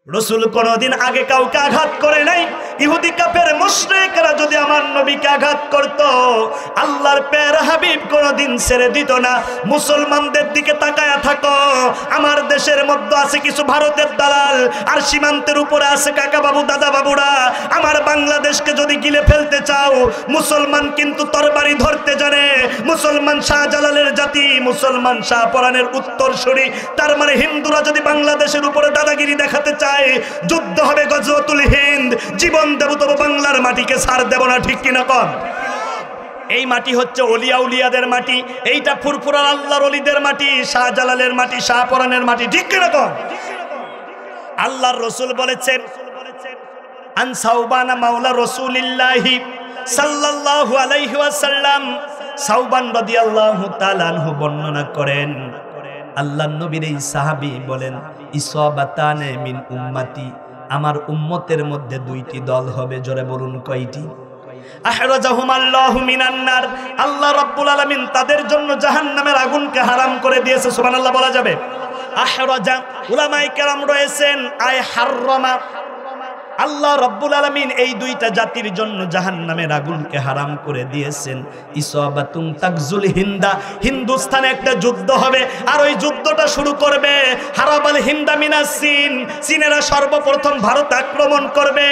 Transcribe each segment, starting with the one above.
রাসূল কোনদিন আগে কাউকে আঘাত করে নাই। ইহুদি কাফের মুশরিকরা যদি আমার নবীকে আঘাত করত, আল্লাহর প্যারা হাবিব কোনদিন ছেড়ে দিত না। মুসলমানদের দিকে তাকায়া থাকো, আমার দেশের মধ্যে আছে কিছু ভারতের দালাল, আর সীমান্তের উপরে আছে কাকা বাবু দাদা বাবুরা। আমার বাংলাদেশকে যদি গিলে ফেলতে চাও, মুসলমান কিন্তু তরবারি ধরতে জানে। মুসলমান শাহজালালের জাতি, মুসলমান শাহপরানের উত্তরসূরি। তার মানে হিন্দুরা যদি বাংলাদেশের উপরে দাদাগিরি দেখাতে চায়, যুদ্ধ হবে গজওয়াতুল হিন্দ। জীবন দেব তবু বাংলার মাটিকে ছাড় দেব না, ঠিক কিনা কন? এই মাটি হচ্ছে ওলিয়া উলিয়াদের মাটি, এইটা ফুরফুরার আল্লাহর ওলিদের মাটি, শাহজালালের মাটি, শাহপরানের মাটি, ঠিক কিনা কন? আল্লাহর রাসূল বলেছেন, আন সাওবানা মাওলা রাসূলিল্লাহি সাল্লাল্লাহু আলাইহি ওয়াসাল্লাম, সাওবান রাদিয়াল্লাহু তাআলা আনহু বর্ণনা করেন, আল্লাহর নবীর এই সাহাবী বলেন, ইসাবাতানে মিন উম্মতি, আমার উম্মতের মধ্যে দুইটি দল হবে। জোরে বলুন কয়টি? আহরাজাহুমাল্লাহু মিনান নার, আল্লাহ রাব্বুল আলামিন তাদের জন্য জাহান্নামের আগুনকে হারাম করে দিয়েছে। সুবহানাল্লাহ বলা যাবে? আহরাজা উলামায়ে কেরাম রয়েছেন আয় হাররামা, আল্লাহ রাব্বুল আলামিন এই দুইটা জাতির জন্য জাহান্নামের আগুনকে হারাম করে দিয়েছেন। ইসাবাতুন তাকজুল হিন্দা, হিন্দুস্তানে একটা যুদ্ধ হবে, আর ওই যুদ্ধটা শুরু করবে হারাবাল হিন্দা মিনাস চীন, চীনেরা সর্বপ্রথম ভারত আক্রমণ করবে,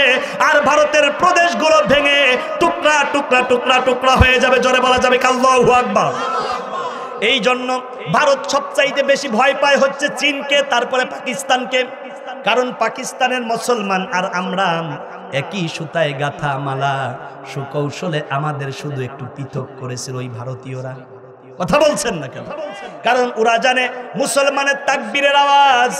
আর ভারতের প্রদেশগুলো ভেঙে টুকরা টুকরা টুকরা টুকরা হয়ে যাবে। জোরে বলা যাবে আল্লাহু আকবার। এই জন্য ভারত সবচাইতে বেশি ভয় পায় হচ্ছে চীনকে, তারপরে পাকিস্তানকে। কারণ পাকিস্তানের মুসলমান আর আমরা একই সুতায় গাথা মালা, সুকৌশলে আমাদের শুধু একটু পৃথক করেছিল ওই ভারতীয়রা। কথা বলছেন না কেন? কারণ ওরা জানে মুসলমানের তাকবীরের আওয়াজ,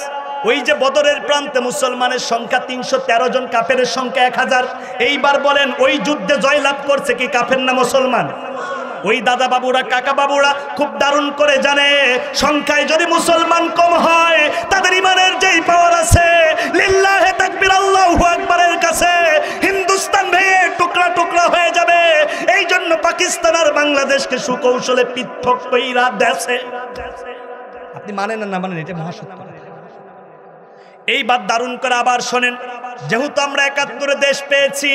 ওই যে বদরের প্রান্তে মুসলমানের সংখ্যা 313 জন, কাফেরের সংখ্যা 1000। এইবার বলেন ওই যুদ্ধে জয়লাভ করছে কি কাফের না মুসলমান? ওই দাদা বাবুরা কাকা বাবুরা খুব দারুণ করে জানে, সংখ্যায় যদি মুসলমান কম হয়, তাদের ইমানের যেই পাওয়ার আছে, লিল্লাহে তাকবীর আল্লাহু আকবারের কাছে হিন্দুস্তান ভেঙে টুকরা টুকরা হয়ে যাবে। এই জন্য পাকিস্তান আর বাংলাদেশকে সুকৌশলে পৃথক কইরা দেশে। আপনি মানেন না মানেন, এটা মহাসত্য। এইবার দারুণ করে আবার শোনেন, যেহেতু আমরা 71 দেশ পেয়েছি,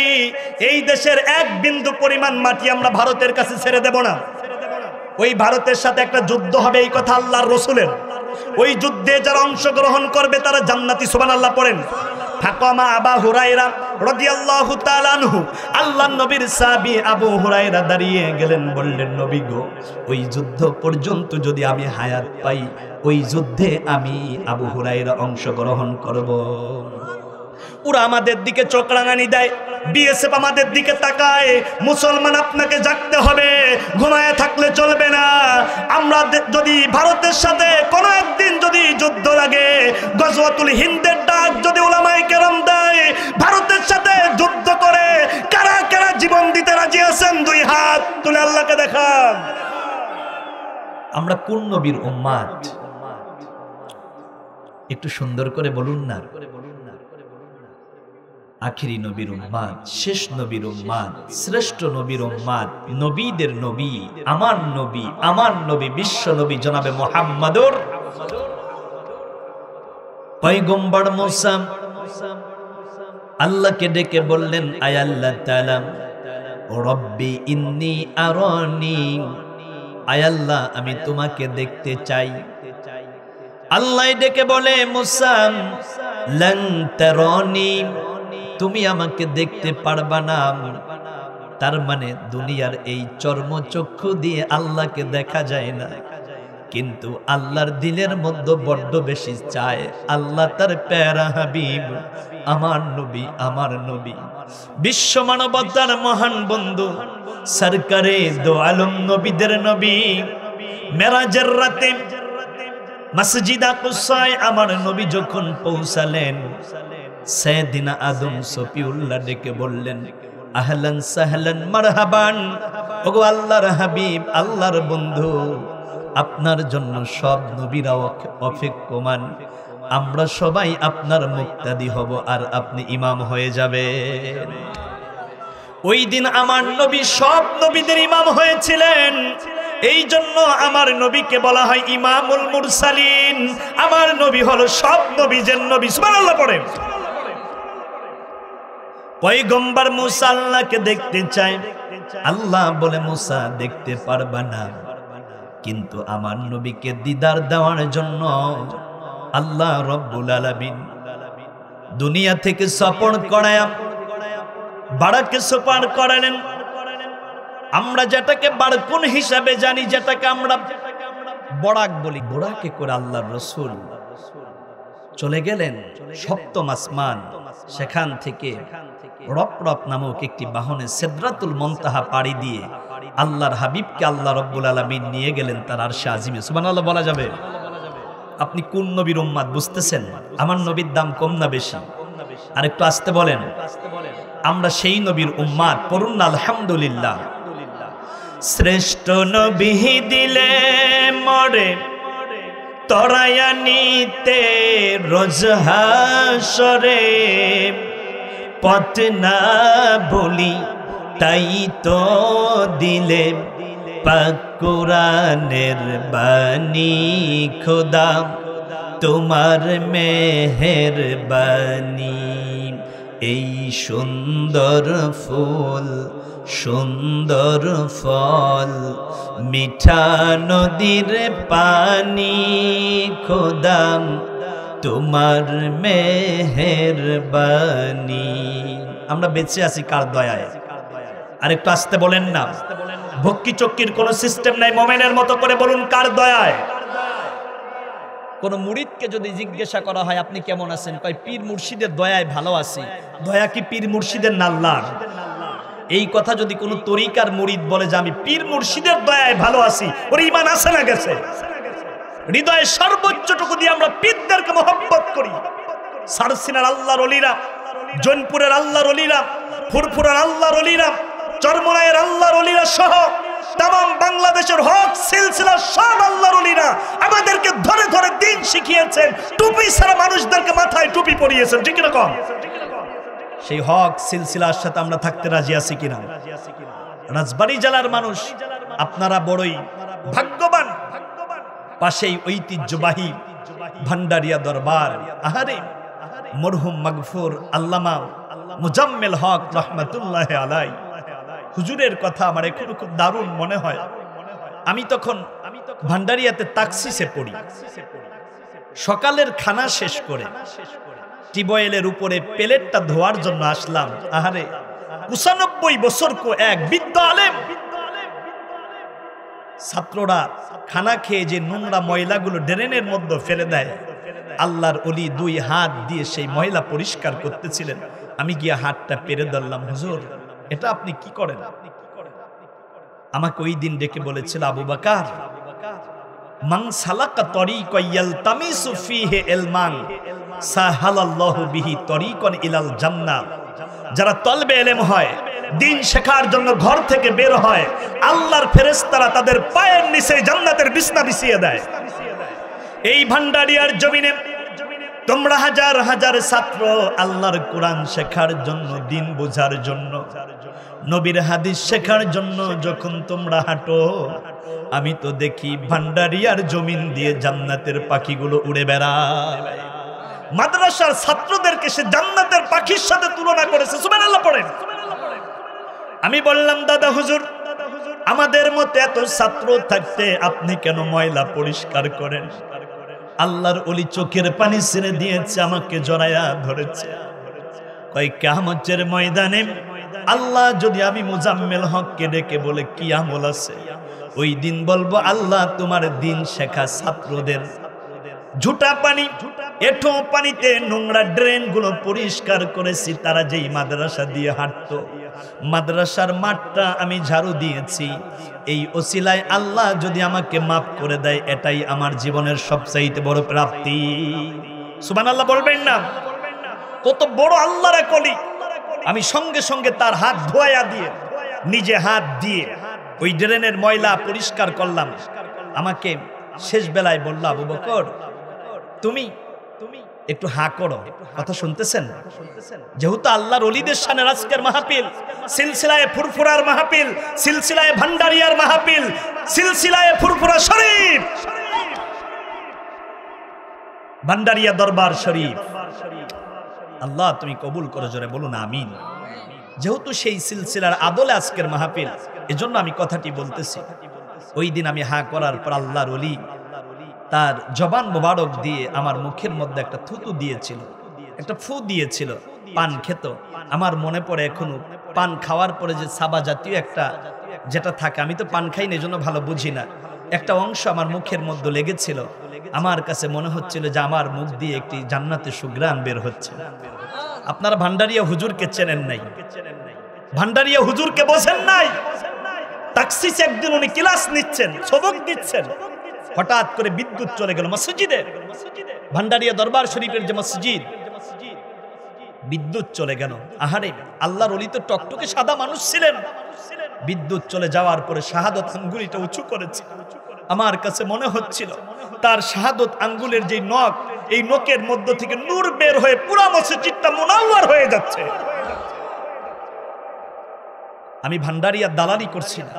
এই দেশের এক বিন্দু পরিমাণ মাটি আমরা ভারতের কাছে ছেড়ে দেব না। ওই ভারতের সাথে একটা যুদ্ধ হবে, এই কথা আল্লাহর রাসূলের। ওই যুদ্ধে যারা অংশগ্রহণ করবে তারা জান্নাতি। সুবহানাল্লাহ পড়েন। ফাকামা আবু হুরায়রা রাদিয়াল্লাহু তাআলা আনহু, আল্লাহর নবীর সাহাবী আবু হুরায়রা দাঁড়িয়ে গেলেন, বললেন, নবী গো, ওই যুদ্ধ পর্যন্ত যদি আমি হায়াত পাই, ওই যুদ্ধে আমি আবু হুরায়রা অংশগ্রহণ করব। ওরা আমাদের দিকে চোখ রাঙানি দেয়, বিএসএফ আমাদের দিকে তাকায়। মুসলমান আপনাকে জাগতে হবে, ঘুমায় থাকলে চলবে না। আমরা যদি ভারতের সাথে কোনো একদিন যদি যুদ্ধ লাগে, গজওয়াতুল হিন্দের ডাক যদি উলামায়ে কেরাম দেয়, ভারতের সাথে যুদ্ধ করে কারা কারা জীবন দিতে রাজি আছেন? দুই হাত তুলে আল্লাহকে দেখান। আমরা কোন নবীর উম্মত? একটু সুন্দর করে বলুন না। আখিরি নবীর উম্মত, শেষ নবীর উম্মত, শ্রেষ্ঠ নবীর উম্মত, নবীদের নবী, আমার নবী বিশ্ব নবী জনাবে মুহাম্মদুর পয়গম্বর মুসা আল্লাহকে ডেকে বললেন, আয় আল্লাহ তাআলা, রব্বি ইন্নী আরানি, আয় আল্লাহ আমি তোমাকে দেখতে চাই। আল্লাহ ডেকে বলে, মুসা লান তারানি, তুমি আমাকে দেখতে পারবা না। তার মানে দুনিয়ার এই চর্মচক্ষু দিয়ে আল্লাহকে দেখা যায় না, কিন্তু আল্লাহর দিলের মধ্যে বড্ড বেশি চায় আল্লাহ তার প্যারা হাবিব, আমার নবী, বিশ্ব মানবতার মহান বন্ধু, সরকারে দো আলম, নবীদের নবী। মেরাজের রাতে মসজিদ আকসায় আমার নবী যখন পৌঁছালেন, সাইয়েদিনা আদম সফিউল্লাহ ডেকে বললেন, আহলান সাহলান মারহাবান, ওগো আল্লাহর হাবিব, আল্লাহর বন্ধু, আপনার জন্য সব নবীরা অপেক্ষমান। আমরা সবাই আপনার মুক্তাদি হব, আর আপনি ইমাম হয়ে যাবেন। ওই দিন আমার নবী সব নবীদের ইমাম হয়েছিলেন। এই জন্য আমার নবীকে বলা হয় ইমামুল মুরসালিন। আমার নবী হলো সব নবীদের নবী। সুবহানাল্লাহ পড়েন। পয়গম্বর মুসা আল্লাহকে দেখতে চায়। আল্লাহ বলে মুসা দেখতে পারবা না, কিন্তু আমার নবীকে দিদার দেওয়ার জন্য আল্লাহ রব্বুল আলামিন দুনিয়া থেকে সফর করায়া বারাকে সফর করালেন। আমরা যেটাকে বারকুন হিসাবে জানি, যেটাকে আমরা বরাক বলি, বোরাকে করে আল্লাহর রাসূল চলে গেলেন সপ্তম আসমান। সেখান থেকে রপ নামক একটি বাহনে সিদরাতুল মুনতাহা পাড়ি দিয়ে আল্লাহর হাবিবকে আল্লাহ রব্বুল আলামিন নিয়ে গেলেন তার আরশে আজিমে। সুবহানাল্লাহ বলা যাবে? আপনি কোন নবীর উম্মত বুঝতেছেন? আমার নবীর দাম কম না বেশি? আর একটু আসতে বলেন। আমরা সেই নবীর উম্মত, পড়ুন না আলহামদুলিল্লাহ। শ্রেষ্ঠ নবী দিলে মরে তরায়া নিতে রোজ হাসরে, পথ না বলি তাই তো দিলে পাক কুরআনের বাণী, খোদা তোমার মেহেরবানি। এই সুন্দর ফুল সুন্দর ফল, মিঠা নদীর পানি, খোদা তোমার মেহেরবানি। আমরা বেঁচে আছি কার দয়ায়? আর একটু আসতে বলেন না। ভক্তি চক্কির কোন সিস্টেম নাই, মোমেনের মতো করে বলুন কার দয়ায়? কোন মুরিদকে যদি জিজ্ঞাসা করা হয় আপনি কেমন আছেন, কয় পীর মুর্শিদের দয়ায় ভালো আছি। দয়া কি পীর মুর্শিদের না আল্লাহর? এই কথা যদি কোন তরিকার মুরিদ বলে যে আমি পীর মুর্শিদের দয়ায় ভালো আছি, ওর ঈমান আছে না গেছে? হৃদয়ের সর্বোচ্চটুকু দিয়ে আমরা পীরদেরকে মহব্বত করি। সারসিনার আল্লাহর ওলিরা, জৈনপুরের আল্লাহর ওলিরা, ফুরফুরার আল্লাহর ওলিরা, চরমনায়ের আল্লাহর ওলিরা সহ তাম বাংলাদেশের হক সিলসিলার সব আল্লাহর ওলিরা আমাদেরকে ধরে ধরে দিন শিখিয়েছেন। টুপি ছাড়া মানুষদেরকে মাথায় টুপি পরিয়েছেন, ঠিক এরকম। সেই হক সিলসিলার সাথে আমরা থাকতে রাজি আছি কিনা? রাজবাড়ী জেলার মানুষ আপনারা বড়ই ভাগ্যবান, পাশেই ঐতিহ্যবাহী ভান্ডারিয়া দরবার। আহারে মরহুম মাগফুর আল্লামা মুজাম্মেল হক রহমাতুল্লাহ আলাই হুজুরের কথা আমার এখনো খুব দারুণ মনে হয়। আমি তখন ভান্ডারিয়াতে তাকসিসে পড়ি। সকালের খানা শেষ করে টিউবওয়েলের উপরে প্লেটটা ধোয়ার জন্য আসলাম। আহারে ৯৫ বছর কো এক বৃদ্ধ আলেম। ছাত্ররা খানা খেয়ে যে নোংরা ময়লাগুলো ড্রেনের মধ্যে ফেলে দেয়, আল্লাহর ওলি ২ হাত দিয়ে সেই ময়লা পরিষ্কার করতেছিলেন। আমি গিয়ে হাতটা পেরে ধরলাম, হুজুর এটা আপনি কি করেন? আমাকে ওই দিন ডেকে বলেছিল, আবু বকর মান সালাকা তরিকা ইয়ালতামিসু ফিহি ইলমান সাহালাল্লাহু বিহি তরিকান ইলাল জান্নাহ। যারা তলবে ইলম হয়, দিন শেখার জন্য ঘর থেকে বের হয়, আল্লাহর ফেরেশতারা তাদের পায়ের নিচে জান্নাতের বিছনা বিছিয়ে দেয়। এই ভান্ডারিয়ার জমিনে তোমরা হাজার হাজার ছাত্র আল্লাহর কোরআন শেখার জন্য, দিন বোঝার জন্য, নবীর হাদিস শেখার জন্য যখন তোমরা হাঁটো, আমি তো দেখি ভান্ডারিয়ার জমিন দিয়ে জান্নাতের পাখিগুলো উড়ে বেড়ায়। মাদ্রাসার ছাত্রদেরকে সে জান্নাতের পাখির সাথে তুলনা করেছে। সুবহানাল্লাহ পড়েন। আমি বললাম, দাদা হুজুর, আমাদের মতো এত ছাত্র থাকতে আপনি কেন ময়লা পরিষ্কার করেন? আল্লাহর ওলি চোখের পানি ছেড়ে দিয়েছে, আমাকে জড়ায়া ধরেছে। কয় কিয়ামতের ময়দানে আল্লাহ যদি আমি মুজাম্মেল হককে ডেকে বলে কি আমল আছে, ওই দিন বলবো আল্লাহ তোমার দিন শেখা ছাত্রদের ঝুটা পানি, এঁঠো পানিতে নোংরা ড্রেন গুলো পরিষ্কার করেছি। তারা যেই মাদ্রাসা দিয়ে হাঁটতো, মাদ্রাসার মাঠটা আমি ঝাড়ু দিয়েছি। এই ওসিলায় আল্লাহ যদি আমাকে মাফ করে দেয়, এটাই আমার জীবনের সবচাইতে বড় প্রাপ্তি। সুবহানাল্লাহ বলবেন না? কত বড় আল্লাহর কলি। আমি সঙ্গে সঙ্গে তার হাত ধোয়া দিয়ে, নিজে হাত দিয়ে ওই ড্রেনের ময়লা পরিষ্কার করলাম। আমাকে শেষ বেলায় বলল, আবু বকর তুমি একটু হা করো, কথা শুনতেছেন? যেহেতু আল্লাহর ওলিদের শানের আজকের মাহফিল, সিলসিলায়ে ফুরফুরার মাহফিল, সিলসিলায়ে ভান্ডারিয়ার মাহফিল, সিলসিলায়ে ফুরফুরা শরীফ, ভান্ডারিয়া দরবার শরীফ। আল্লাহ তুমি কবুল করো, জোরে বলুন আমিন। যেহেতু সেই সিলসিলার আদলে আজকের মাহফিল, এজন্য আমি কথাটি বলতেছি। ওই দিন আমি হা করার পর আল্লাহর ওলি তার জবান মোবারক দিয়ে আমার মুখের মধ্যে একটা থুতু দিয়েছিল, একটা ফু দিয়েছিল। পান খেত, আমার মনে পড়ে এখনো। পান খাওয়ার পরে যে সাবা জাতীয় একটা যেটা থাকে, আমি তো পান খাই না, এজন্য ভালো বুঝি না, একটা অংশ আমার মুখের মধ্যে লেগেছিল। আমার কাছে মনে হচ্ছিল যে আমার মুখ দিয়ে একটি জান্নাতের সুঘ্রাণ বের হচ্ছে। আপনারা ভান্ডারিয়া হুজুরকে চেনেন নাই? ভান্ডারিয়া হুজুরকে বোঝেন নাই? তাকসিস একদিন উনি ক্লাস নিচ্ছেন, সবক দিচ্ছেন, হঠাৎ করে বিদ্যুৎ চলে গেল মসজিদে। ভান্ডারিয়া দরবার শরীফের যে মসজিদ, বিদ্যুৎ চলে গেল। আহারে, আল্লাহর ওলি তো টকটকে সাদা মানুষ ছিলেন। বিদ্যুৎ চলে যাওয়ার পরে শাহাদত আঙ্গুলিটা উঁচু করেছে। আমার কাছে মনে হচ্ছিল তার শাহাদত আঙ্গুলের যে নখ, এই নখের মধ্য থেকে নূর বের হয়ে পুরা মসজিদটা মুনাওয়ার হয়ে যাচ্ছে। আমি ভান্ডারিয়ার দালালি করছি না,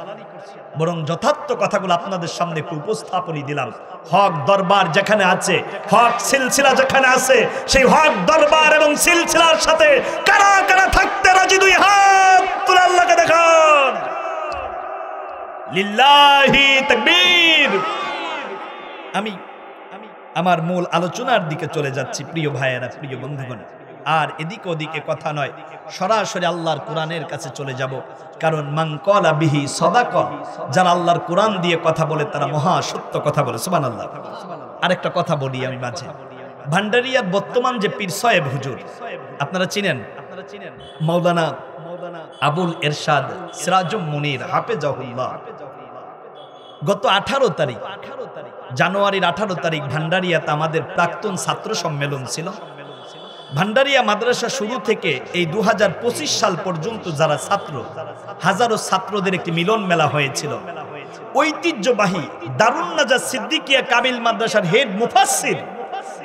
বরং যথার্থ কথাগুলো আপনাদের সামনে একটু উপস্থাপনই দিলাম। হক দরবার যেখানে আছে, হক সিলসিলা যেখানে আছে, সেই হক দরবার এবং সিলসিলার সাথে কারা কারা থাকতে রাজি? দুই হাত তুলে আল্লাহকে দেখান। লিল্লাহি তাকবীর। আমি আমার মূল আলোচনার দিকে চলে যাচ্ছি প্রিয় ভাইয়েরা, প্রিয় বন্ধুগণ। আর এদিকে ওদিকে কথা নয়, সরাসরি আল্লাহর কোরআনের কাছে চলে যাব। কারণ মান ক্বালা বিহি সাদাকা, যারা আল্লাহর কোরআন দিয়ে কথা বলে তারা মহা সত্য কথা বলে। সুবহানাল্লাহ। আরেকটা কথা বলি আমি মাঝে, ভান্ডারিয়ার বর্তমান যে পীর সাহেব হুজুর, আপনারা চিনেন? মাওলানা আবুল এরশাদ সিরাজুম মুনির হাফেজাহুল্লাহ। গত 18 তারিখ, জানুয়ারির 18 তারিখ ভান্ডারিয়াতে আমাদের প্রাক্তন ছাত্র সম্মেলন ছিল। ভান্ডারিয়া মাদ্রাসা শুরু থেকে এই 2025 সাল পর্যন্ত যারা ছাত্র, হাজারো ছাত্রদের একটি মিলন মেলা হয়েছিল। ঐতিহ্যবাহী দারুন নাজাত সিদ্দিকিয়া কামিল মাদ্রাসার হেড মুফাসসির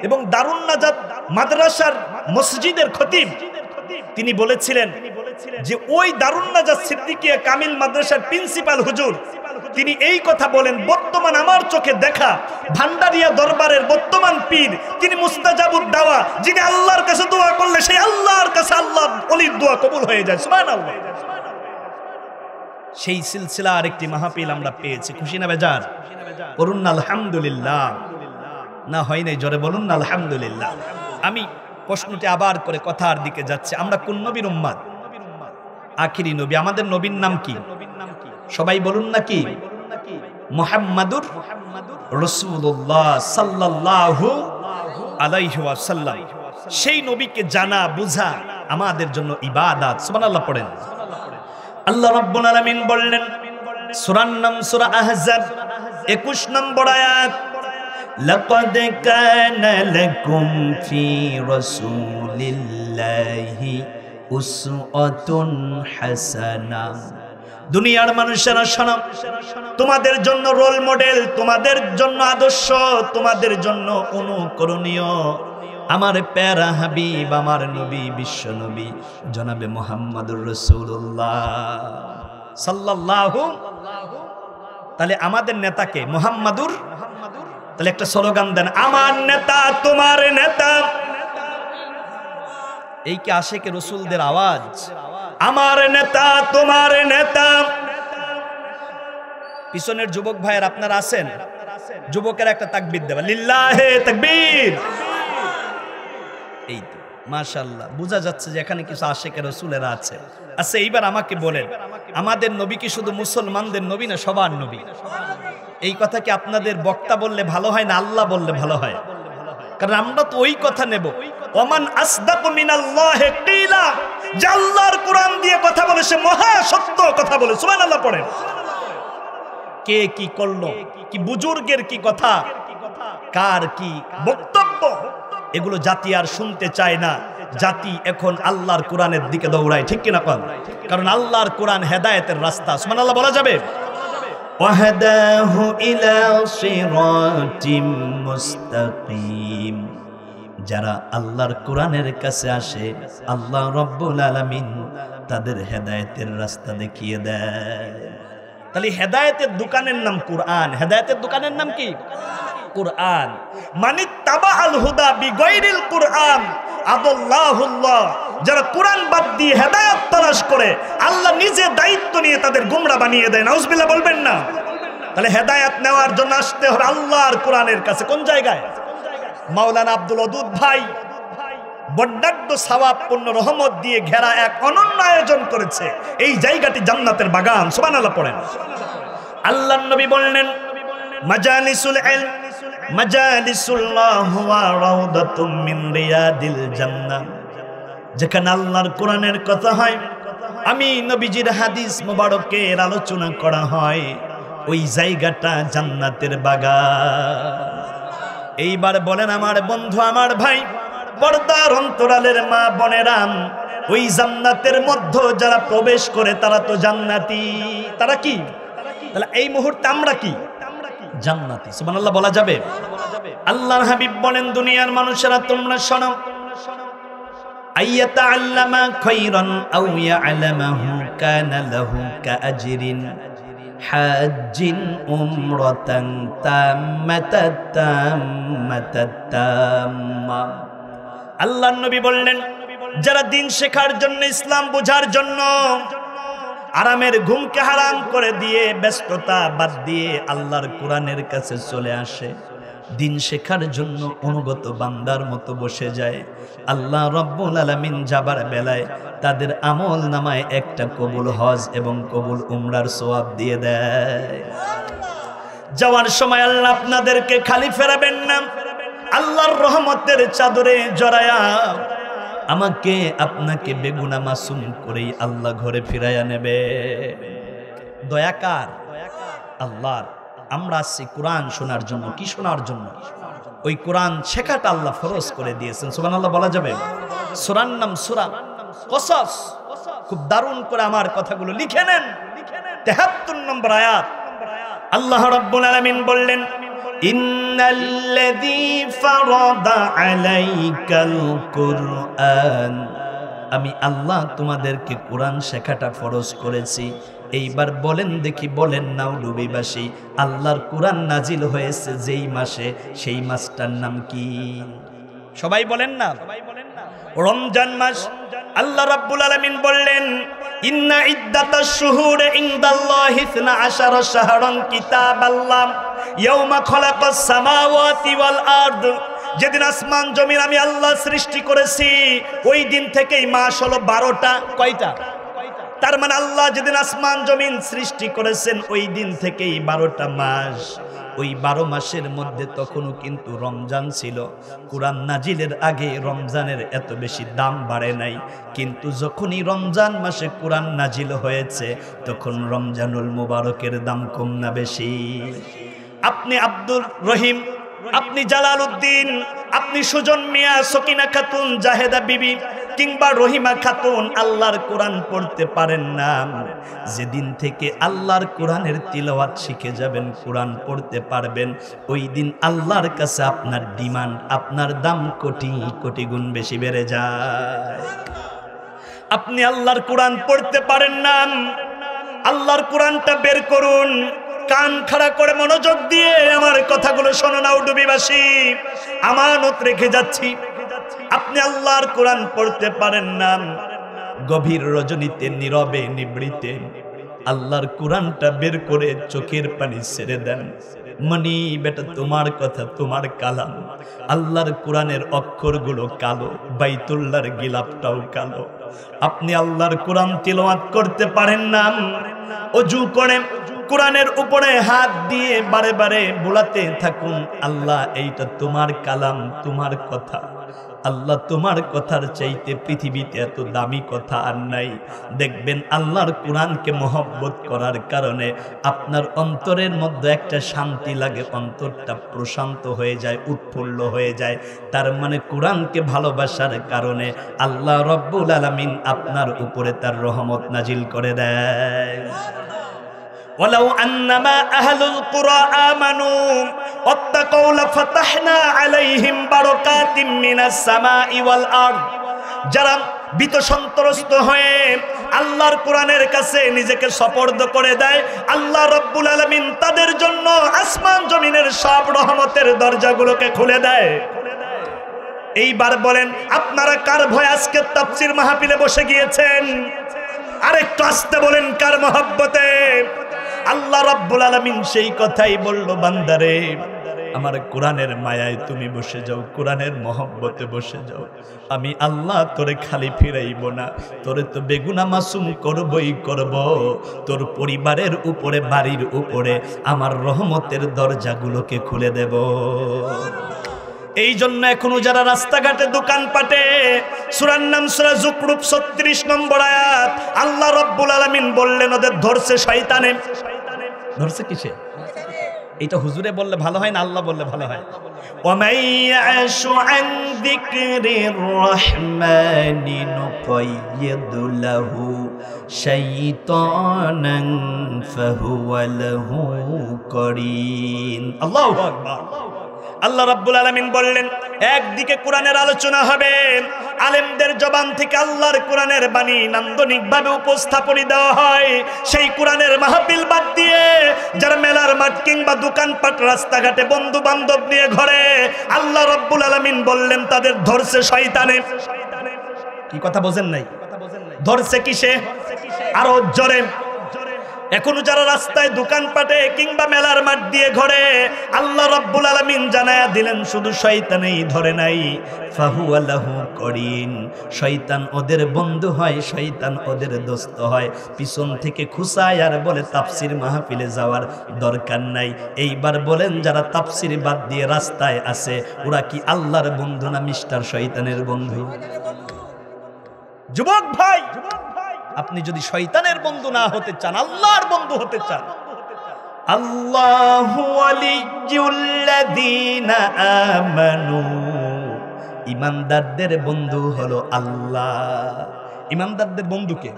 এবং দারুন নাজাত মাদ্রাসার মসজিদের খতিব, তিনি বলেছিলেন যে ওই দারুন নাজাত সিদ্দিকিয়া কামিল মাদ্রাসার প্রিন্সিপাল হুজুর, তিনি এই কথা বলেন, বর্তমান আমার চোখে দেখা ভান্ডারিয়া দরবারের বর্তমান পীর, তিনি মুস্তাজাবুদ দাওয়া, যিনি আল্লাহর কাছে দোয়া করলে সেই আল্লাহর কাছে আল্লাহ ওলির দোয়া কবুল হয়ে যায়। সুবহানাল্লাহ। সেই সিলসিলার একটি মাহফিল আমরা পেয়েছি। খুশি না বেজার? করুন না আলহামদুলিল্লাহ। না হয় নাই, জোরে বলুন না আলহামদুলিল্লাহ। আমি প্রশ্নটি আবার করে কথার দিকে যাচ্ছে। আমরা কোন নবীর উম্মত? আখিরি নবী। আমাদের নবীর নাম কি? সবাই বলুন না কি? মুহাম্মাদুর রাসূলুল্লাহ সাল্লাল্লাহু আলাইহি ওয়াসাল্লাম। সেই নবীকে জানা বুঝা আমাদের জন্য ইবাদত। সুবহানাল্লাহ পড়েন। আল্লাহ রাব্বুল আলামিন বললেন, সূরার নাম সূরা আহজাব 21 নম্বর আয়াত, লাকাদ কানা লাকুম ফি রাসূলিল্লাহি উসওয়াতুন হাসানাহ। দুনিয়ার মানুষেরা শোনো, তোমাদের জন্য রোল মডেল, তোমাদের জন্য আদর্শ, তোমাদের জন্য অনুকরণীয় আমার প্যারা হাবিব, আমার নবী, বিশ্ব নবী জনাবে মুহাম্মদুর রাসূলুল্লাহ সাল্লাল্লাহু। তাহলে আমাদের নেতাকে মুহাম্মাদুর, তাহলে একটা স্লোগান দেন, আমার নেতা তোমার নেতা। এই কি আশেকে রাসূলদের আওয়াজ? আমার নেতা তোমার নেতা। পিছনের যুবক ভাইয়ের আপনারা আছেন? যুবকের একটা তাকবীর দেবা, লিল্লাহে তাকবীর। এই তো মাশাআল্লাহ, বোঝা যাচ্ছে যে এখানে কিছু আশেকে রাসূলেরা আছে। আচ্ছা, এইবার আমাকে বলেন, আমাদের নবী কি শুধু মুসলমানদের নবী না সবার নবী? এই কথা কি আপনাদের বক্তা বললে ভালো হয় না আল্লাহ বললে ভালো হয়? কারণ আমরা তো ওই কথা নেব, ওমান আসদাকু মিনাল্লাহি কিলা, যে আল্লাহর কোরআন দিয়ে কথা বলে সে মহা সত্য কথা বলে। সুবহানাল্লাহ পড়েন। কে কি করলো, কি বুজুর্গের কি কথা, কার কি বক্তব্য, এগুলো জাতি আর শুনতে চায় না। জাতি এখন আল্লাহর কোরআনের দিকে দৌড়ায়, ঠিক কিনা কোন? কারণ আল্লাহর কোরআন হেদায়েতের রাস্তা। সুবহানাল্লাহ বলা যাবে? ওয়াহদাহু ইলা সিরাতিম মুস্তাকিম। যারা আল্লাহর কোরআনের কাছে আসে, আল্লাহ রাব্বুল আলামিন তাদের হেদায়েতের রাস্তা দেখিয়ে দেয়। তাহলে হেদায়েতের দোকানের নাম কোরআন। হেদায়েতের দোকানের নাম কি? কোরআন। মানিত্তাবা আল হুদা বিগাইরিল কোরআন, আদাল্লাহুল্লাহ, যারা কোরআন বাদ দিয়ে হেদায়েত তালাশ করে আল্লাহ নিজে দায়িত্ব নিয়ে তাদের গুমরা বানিয়ে দেয়। নাউজুবিল্লাহ বলবেন না? তাহলে হেদায়েত নেওয়ার জন্য আসতে হবে আল্লাহর কোরআনের কাছে। কোন জায়গায়? মাওলানা আব্দুল ওদুদ ভাই বড্ডাঢ্য সওয়াবপূর্ণ রহমত দিয়ে ঘেরা এক অনন্য আয়োজন করেছে। এই জায়গাটি জান্নাতের বাগান। সুবহানাল্লাহ পড়েন। আল্লাহর নবী বললেন, মাজালিসুল ইলম মাজালিসুল্লাহ ওয়া রাউদাতুম মিন রিয়াদিল জান্নাহ। যেখানে আল্লাহর কোরআনের কথা হয়, আমি নবীজির হাদিস মোবারকের আলোচনা করা হয়, ওই জায়গাটা জান্নাতের বাগান। এইবার বলেন আমার বন্ধু, আমার ভাই, পর্দার অন্তরালের মা বোনেরাম, ওই জান্নাতের মধ্যে যারা প্রবেশ করে তারা তো জান্নাতি। তারা কি? তাহলে এই মুহূর্তে আমরা কি? জান্নাতি। সুবহানাল্লাহ বলা যাবে? আল্লাহর হাবিব বলেন, দুনিয়ার মানুষেরা তোমরা শোনো, আইয়াতাআল্লামা খায়রান আও ইয়ালামাহু কানা লাহু কাআজরিন হাজ্জিন উমরাতান তাম্মাতাম। আল্লাহর নবী বললেন, যারা দিন শেখার জন্য, ইসলাম বোঝার জন্য আরামের ঘুমকে হারাম করে দিয়ে, ব্যস্ততা বাদ দিয়ে আল্লাহর কোরআনের কাছে চলে আসে, দিন শেখার জন্য অনুগত বান্দার মতো বসে যায়, আল্লাহ রাব্বুল আলামিন যাবার বেলায় তাদের আমল নামায় একটা কবুল হজ এবং কবুল উমরার সওয়াব দিয়ে দেয়। যাওয়ার সময় আল্লাহ আপনাদেরকে খালি ফেরাবেন না, আল্লাহর রহমতের চাদরে জড়ায়া আমাকে আপনাকে বেগুনা মাসুম করেই আল্লাহ ঘরে ফিরাইয়া নেবে। দয়াকার আল্লাহর। আমরা আসছি কোরআন শোনার জন্য। কি শোনার জন্য? ওই কোরআন শেখাটা আল্লাহ ফরজ করে দিয়েছেন। সুবহানাল্লাহ বলা যাবে? সূরার নাম সূরা কসস। খুব দারুণ করে আমার কথাগুলো লিখে নেন। ৭৩ নম্বর আয়াত। আল্লাহ রাব্বুল আলামিন বললেন, ইন্নাল্লাযী ফারাদা আলাইকাল কুরআন, আমি আল্লাহ তোমাদেরকে কোরআন শেখাটা ফরজ করেছি। এইবার বলেন দেখি, বলেন নাও নবীবাসী, আল্লাহর কোরআন নাজিল হয়েছে যেই মাসে, সেই মাসটার নাম কি? সবাই বলেন না? রমজান মাস। আল্লাহ রাব্বুল আলামিন বললেন, ইন্না ইদ্দাতাশ শুহুরি ইনদাল্লাহি 12 শাহরান কিতাবাল্লাহ ইয়াওমা খালাকাস সামাওয়াতি ওয়াল আরদ। যেদিন আসমান জমিন আমি আল্লাহ সৃষ্টি করেছি, ওই দিন থেকেই মাস হলো 12টা। কয়টা? তার মানে আল্লাহ যেদিন আসমান জমিন সৃষ্টি করেছেন, ওই দিন থেকেই 12টা মাস। ওই 12 মাসের মধ্যে তখনও কিন্তু রমজান ছিল। কোরআন নাজিলের আগে রমজানের এত বেশি দাম বাড়ে নাই, কিন্তু যখনই রমজান মাসে কোরআন নাজিল হয়েছে, তখন রমজানুল মুবারকের দাম কম না বেশি? আপনি আব্দুর রহিম, আপনি জালালউদ্দিন, আপনি সুজন মিয়া, সকিনা খাতুন, জাহেদা বিবি কিংবা রহিমা খাতুন আল্লাহর কোরআন পড়তে পারেন না। যেদিন থেকে আল্লাহর কোরআনের তিলাওয়াত শিখে যাবেন, কোরআন পড়তে পারবেন, ওই দিন আল্লাহর কাছে আপনার ডিমান্ড, আপনার দাম কোটি কোটি গুণ বেশি বেড়ে যায়। আপনি আল্লাহর কোরআন পড়তে পারেন না, আল্লাহর কোরআনটা বের করুন, কান খাড়া করে মনোযোগ দিয়ে আমার কথাগুলো শোনো না উডুবিবাসী, আমানত রেখে যাচ্ছি। আপনি আল্লাহর কোরআন পড়তে পারেন না, গভীর রজনীতে নীরবে নিবৃতে আল্লাহর কোরআনটা বের করে চোখের পানি ছেড়ে দেন। মনি বেটা, তোমার কথা, তোমার কালাম, আল্লাহর কোরআনের অক্ষরগুলো কালো, বাইতুল্লাহর গিলাফটাও কালো। আপনি আল্লাহর কোরআন তিলাওয়াত করতে পারেন না, ওযু করে কোরআনের উপরে হাত দিয়ে বারে বারে বোলাতে থাকুন, আল্লাহ এইটা তোমার কালাম, তোমার কথা। আল্লাহ তোমার কথার চাইতে পৃথিবীতে এত দামি কথা আর নাই। দেখবেন আল্লাহর কোরআনকে মহব্বত করার কারণে আপনার অন্তরের মধ্যে একটা শান্তি লাগে, অন্তরটা প্রশান্ত হয়ে যায়, উৎফুল্ল হয়ে যায়। তার মানে কোরআনকে ভালোবাসার কারণে আল্লাহ রব্বুল আলামিন আপনার উপরে তার রহমত নাজিল করে দেয়। ولو أنما أهل القرى آمنوا واتقوا لفتحنا عليهم بركات من السماء والأرض। যারা ভীত সন্ত্রস্ত হয়ে আল্লাহর কোরআনের কাছে নিজেকে সপর্দ করে দেয়, আল্লাহ রব্বুল আলামিন তাদের জন্য আসমান জমিনের সব রহমতের দরজাগুলোকে খুলে দেয়। এইবার বলেন আপনারা কার ভয় আজকে তাফসীর মাহফিলে বসে গিয়েছেন? আরেকটু আসতে বলেন কার মহব্বতে? আল্লাহ রাব্বুল আলামিন সেই কথাই বলল, বান্দারে আমার কোরআনের মায়ায় তুমি বসে যাও, কোরআনের মহব্বতে বসে যাও। আমি আল্লাহ তোরে খালি ফিরাইব না, তোরে তো বেগুনা মাসুম করবই করব। তোর পরিবারের উপরে, বাড়ির উপরে আমার রহমতের দরজাগুলোকে খুলে দেব। এই জন্য এখনো যারা রাস্তাঘাটে দোকানপাটে, সূরার নাম সূরা যুকরুফ 36 নম্বর আয়াত, আল্লাহ রাব্বুল আলামিন বললেন ওদের ধরছে শয়তানে। ধরছে কিসে? এটা হুজুরে বললে ভালো হয় না আল্লাহ বললে ভালো হয়? ওয়ামাই ইয়াশু আন যিকরির রাহমানি নুকাইয়্যিদ লাহু শাইতানান ফাহুয়া লাহু করিন। আল্লাহু আকবার। আল্লাহ রাব্বুল আলামিন বললেন একদিকে কোরআনের আলোচনা হবে, আলেমদের জবান থেকে আল্লাহর কোরআনের বাণী নান্দনিকভাবে উপস্থাপনী দেওয়া হয়। সেই কোরআনের মাহফিল বাদ দিয়ে যারা মেলার মাঠ কিংবা দোকানপাট, রাস্তাঘাটে বন্ধু বান্ধব নিয়ে ঘরে, আল্লাহ রাব্বুল আলামিন বললেন তাদের ধরছে শয়তানে। কি কথা বোঝেন নাই? ধরছে কিসে? আরো জোরে। এখনো যারা রাস্তায়, দোকানপাটে কিংবা মেলার মাঠ দিয়ে ঘরে, আল্লাহ রাব্বুল আলামিন জানায়া দিলেন শুধু শয়তানই ধরে নাই, ফাহুয়া লাহু করিন। শয়তান ওদের বন্ধু হয়, শয়তান ওদের দোস্ত হয়। পিছন থেকে খুসায় আর বলে তাফসীর মাহফিলে যাওয়ার দরকার নাই। এইবার বলেন যারা তাফসীর বাদ দিয়ে রাস্তায় আছে, ওরা কি আল্লাহর বন্ধু না মিস্টার শয়তানের বন্ধু? যুবক ভাই, আপনি যদি শয়তানের বন্ধু না হতে চান, আল্লাহর বন্ধু হতে চান, আল্লাহু ওয়ালিয়্যুল্লাযীনা আমানু, ঈমানদারদের বন্ধু হলো আল্লাহ। ঈমানদারদের বন্ধুকে